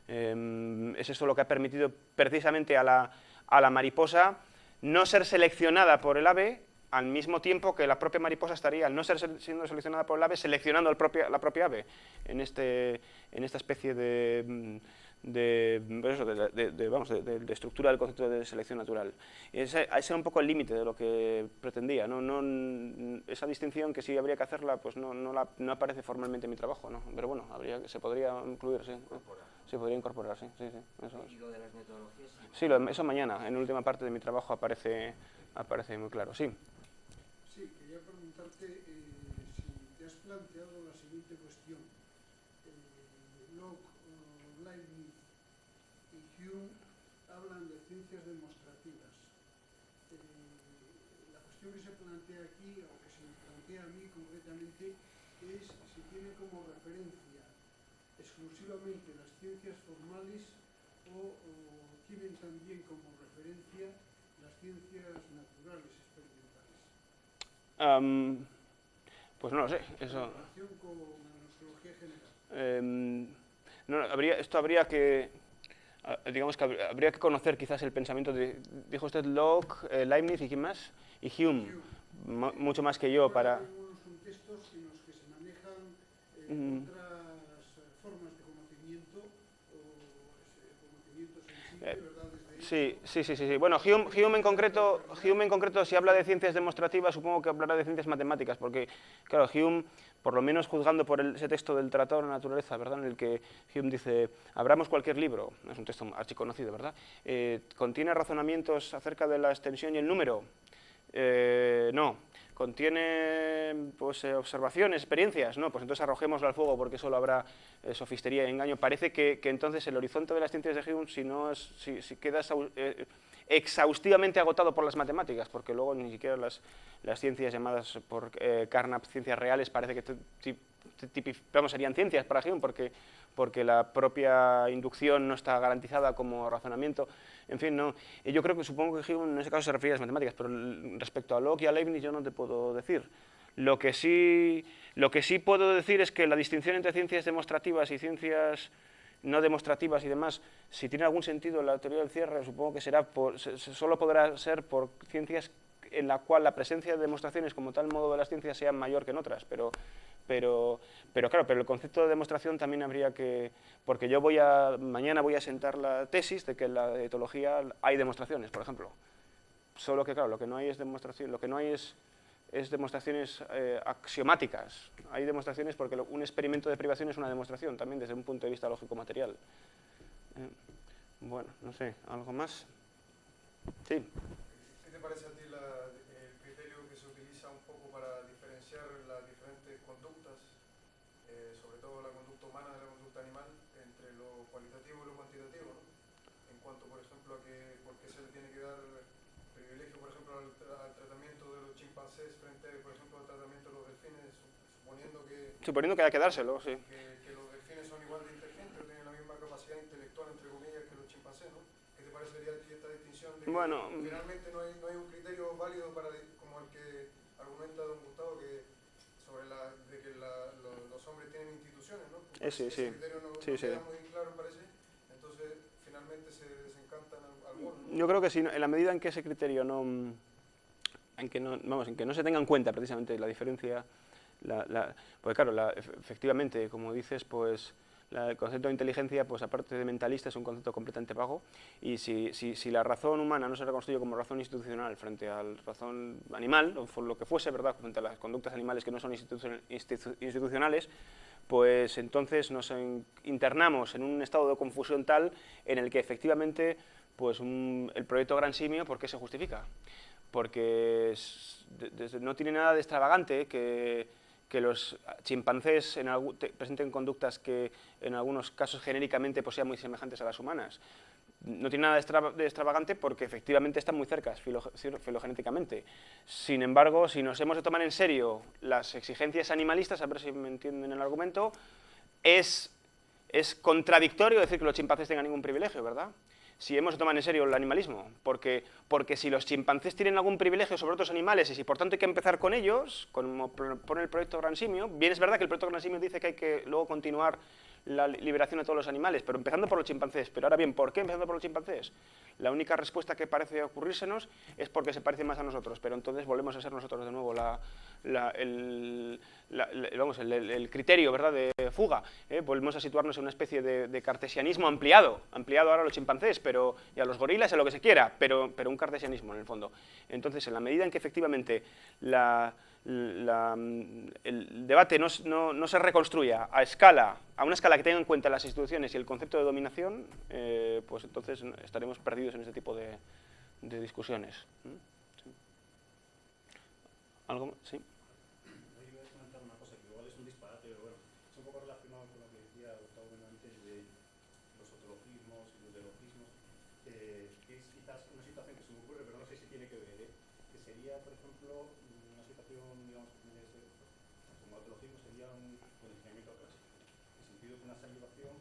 es eso lo que ha permitido precisamente a la mariposa no ser seleccionada por el ave, al mismo tiempo que la propia mariposa estaría, al no ser siendo seleccionada por el ave, seleccionando la propia ave en esta especie de estructura del concepto de selección natural. Ese era un poco el límite de lo que pretendía. Esa distinción, que sí habría que hacerla, pues no aparece formalmente en mi trabajo, ¿no? Pero bueno, se podría incluir, sí. Se podría incorporar, sí. Eso es. ¿Y lo de las metodologías? Sí, eso mañana, en la última parte de mi trabajo aparece muy claro, sí. Sí, quería preguntarte si te has planteado la siguiente cuestión. Locke, Leibniz y Hume hablan de ciencias demostrativas. La cuestión que se plantea aquí, o que se me plantea a mí concretamente, es si tiene como referencia exclusivamente las ciencias formales o tienen también como referencia las ciencias naturales experimentales. Pues no lo sé. Eso. En relación con la nosología general. Esto habría que, digamos que habría que conocer quizás el pensamiento dijo usted Locke, Leibniz y ¿quién más? Y Hume. Mucho más que yo para... Son textos en los que se manejan otras formas de conocimiento o conocimiento sensible, ¿verdad? Sí. Bueno, Hume en concreto, si habla de ciencias demostrativas, supongo que hablará de ciencias matemáticas, porque, claro, Hume, por lo menos juzgando por ese texto del Tratado de la Naturaleza, ¿verdad?, en el que Hume dice, abramos cualquier libro, es un texto archiconocido, ¿verdad?, ¿contiene razonamientos acerca de la extensión y el número? No. ¿Contiene pues, observaciones, experiencias? No, pues entonces arrojémoslo al fuego porque solo habrá sofistería y engaño. Parece que entonces el horizonte de las ciencias de Hume, si queda exhaustivamente agotado por las matemáticas, porque luego ni siquiera las ciencias llamadas por Carnap ciencias reales parece que serían ciencias para Hume, porque la propia inducción no está garantizada como razonamiento. En fin, no. Yo creo que supongo que Hume en ese caso se refería a las matemáticas, pero respecto a Locke y a Leibniz yo no te puedo decir. Lo que sí puedo decir es que la distinción entre ciencias demostrativas y ciencias no demostrativas y demás, si tiene algún sentido la teoría del cierre, supongo que solo podrá ser por ciencias en la cual la presencia de demostraciones como tal modo de las ciencias sea mayor que en otras, pero claro, pero el concepto de demostración también habría que, porque mañana voy a sentar la tesis de que en la etología hay demostraciones, por ejemplo. Solo que, claro, lo que no hay es demostración, lo que no hay es demostraciones axiomáticas. Hay demostraciones porque un experimento de privación es una demostración también desde un punto de vista lógico-material. Bueno, no sé, ¿algo más? Sí. ¿Qué te parece a ti el criterio que se utiliza un poco para diferenciar las diferentes conductas, sobre todo la conducta humana de la conducta animal, entre lo cualitativo y lo cuantitativo, ¿no? En cuanto, por ejemplo, a por qué se le tiene que dar privilegio, por ejemplo, al tratamiento de los chimpancés frente, por ejemplo, al tratamiento de los delfines, suponiendo que haya que dárselo, sí. Que los delfines son igual de inteligentes, tienen la misma capacidad intelectual, entre comillas, que los chimpancés, ¿no? ¿Qué te parecería a ti esta distinción de que finalmente no hay un criterio válido como el que argumenta don Gustavo, de que los hombres tienen instituciones, ¿no? Sí. Ese criterio no queda muy claro, parece, entonces finalmente se desencantan algunos, ¿no? Yo creo que sí, en la medida en que ese criterio en que no se tenga en cuenta precisamente la diferencia, porque claro, efectivamente, como dices, pues el concepto de inteligencia, pues aparte de mentalista, es un concepto completamente vago, y si la razón humana no se reconstruye como razón institucional frente a la razón animal, o lo que fuese, ¿verdad?, frente a las conductas animales que no son institucionales, pues entonces nos internamos en un estado de confusión tal en el que efectivamente pues el proyecto Gran Simio, ¿por qué se justifica? Porque no tiene nada de extravagante que los chimpancés presenten conductas que en algunos casos genéricamente pues sean muy semejantes a las humanas. no tiene nada de extravagante porque efectivamente están muy cerca filogenéticamente. Sin embargo, si nos hemos de tomar en serio las exigencias animalistas, a ver si me entienden el argumento, es contradictorio decir que los chimpancés tengan ningún privilegio, ¿verdad? Si hemos de tomar en serio el animalismo, porque si los chimpancés tienen algún privilegio sobre otros animales y si por tanto hay que empezar con ellos, como pone el proyecto Gran Simio, bien es verdad que el proyecto Gran Simio dice que hay que luego continuar la liberación de todos los animales, pero empezando por los chimpancés. Pero ahora bien, ¿por qué empezando por los chimpancés? La única respuesta que parece ocurrírsenos es porque se parecen más a nosotros, pero entonces volvemos a ser nosotros de nuevo el criterio, ¿verdad?, de fuga. Volvemos a situarnos en una especie de cartesianismo ampliado ahora a los chimpancés y a los gorilas, a lo que se quiera, pero un cartesianismo en el fondo. Entonces, en la medida en que efectivamente el debate no se reconstruya a una escala que tenga en cuenta las instituciones y el concepto de dominación, pues entonces estaremos perdidos en este tipo de discusiones. ¿Sí? ¿Algo más? ¿Sí? Yo iba a comentar una cosa que igual es un disparate, pero bueno, es un poco relacionado con lo que decía Gustavo antes de los otologismos y los delogismos, que es quizás una situación que se me ocurre, pero no sé si tiene que ver, que sería, por ejemplo, una situación, digamos, que tiene que ser, como otologismo sería un condicionamiento clásico, en el sentido que una salivación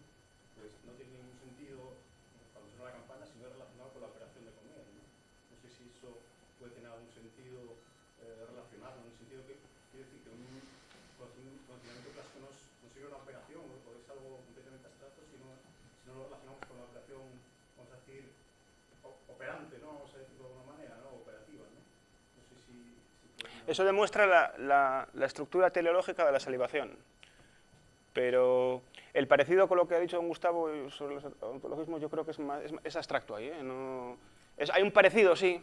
pues no tiene ningún sentido cuando suena la campana si no es relacionado con la operación de comer, ¿no? No sé si eso puede tener algún sentido relacionado, en el sentido que quiere decir que un condicionamiento clásico no sería una operación o es algo completamente abstracto, sino lo relacionamos con la operación, vamos a decir, operante, ¿no? Vamos a decirlo de alguna manera, ¿no? Operativa, ¿no? No sé si Eso demuestra la estructura teleológica de la salivación. Pero el parecido con lo que ha dicho don Gustavo sobre los ontologismos yo creo que es abstracto ahí. Hay un parecido, sí,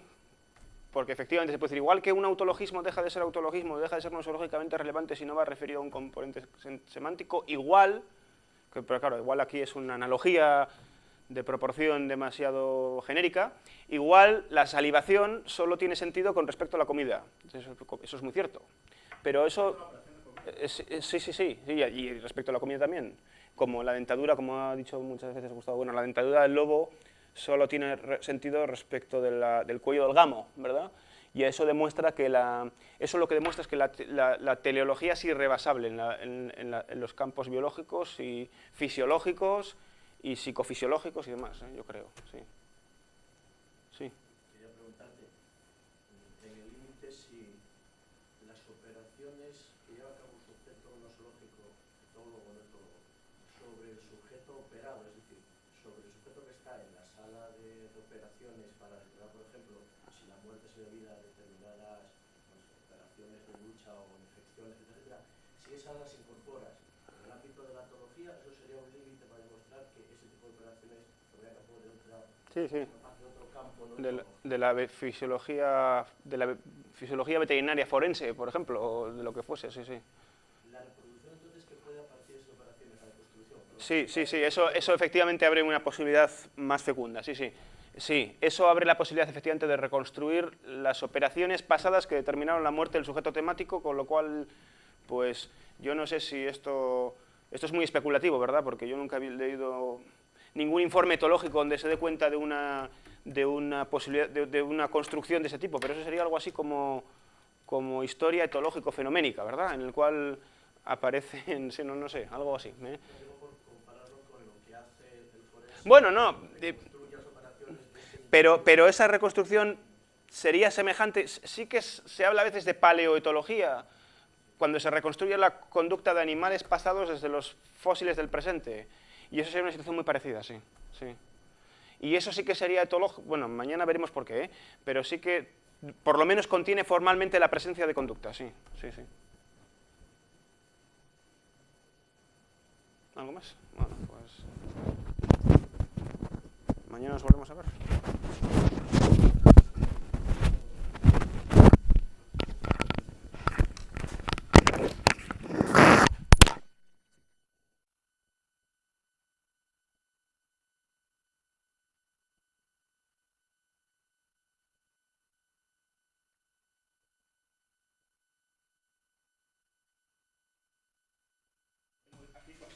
porque efectivamente se puede decir, igual que un autologismo deja de ser autologismo, deja de ser nosológicamente relevante si no va referido a un componente semántico, pero claro, igual aquí es una analogía de proporción demasiado genérica, igual la salivación solo tiene sentido con respecto a la comida, eso es muy cierto, pero eso... Sí, y respecto a la comida también, como la dentadura, como ha dicho muchas veces Gustavo, bueno, la dentadura del lobo solo tiene sentido respecto del cuello del gamo, ¿verdad? Y eso demuestra que eso lo que demuestra es que la teleología es irrebasable en los campos biológicos y fisiológicos y psicofisiológicos y demás, yo creo, sí. Sí. Quería preguntarte, en el límite, si las operaciones que lleva a cabo un sujeto nosológico, etólogo o etólogo, sobre el sujeto operado, es decir, sobre el sujeto que está en la sala de operaciones para determinar, por ejemplo, si la muerte se debe a determinadas operaciones de lucha o infecciones, etc., si esas las incorporas en el ámbito de la etología, eso sería un límite para demostrar que ese tipo de operaciones podrían poder entrar en otro campo, ¿no? De la fisiología veterinaria forense, por ejemplo, o de lo que fuese, sí. La reproducción, entonces, que puede a partir de esas operaciones, la reconstrucción. Sí, eso efectivamente abre una posibilidad más fecunda, sí. Sí, eso abre la posibilidad efectivamente de reconstruir las operaciones pasadas que determinaron la muerte del sujeto temático, con lo cual, pues, yo no sé si esto es muy especulativo, ¿verdad? Porque yo nunca he leído ningún informe etológico donde se dé cuenta de una posibilidad, de una construcción de ese tipo, pero eso sería algo así como historia etológico-fenoménica, ¿verdad? En el cual aparecen, no sé, algo así. Bueno, no, pero esa reconstrucción sería semejante, sí que se habla a veces de paleoetología, cuando se reconstruye la conducta de animales pasados desde los fósiles del presente, y eso sería una situación muy parecida, sí. Y eso sí que sería etológico, bueno, mañana veremos por qué, pero sí que por lo menos contiene formalmente la presencia de conducta, sí. ¿Algo más? Bueno, pues mañana nos volvemos a ver.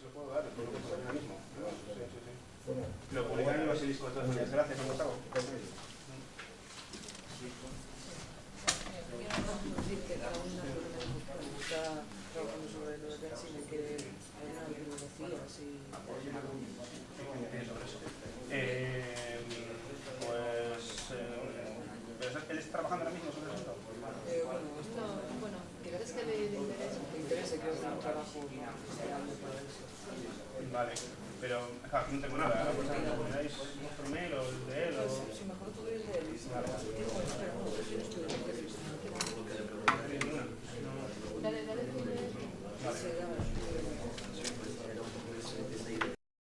Lo puedo dar, lo mismo. Lo publican en los Basilisco, de todas maneras. Gracias, don Gustavo. decir que cada una está trabajando sobre lo de Bersin y que hay una bibliografía así. ¿Él está trabajando ahora mismo sobre eso? Bueno, ¿crees que le interesa que haga un trabajo real para eso? Vale, pero claro, no tengo nada. Pues, me dais vuestro mail.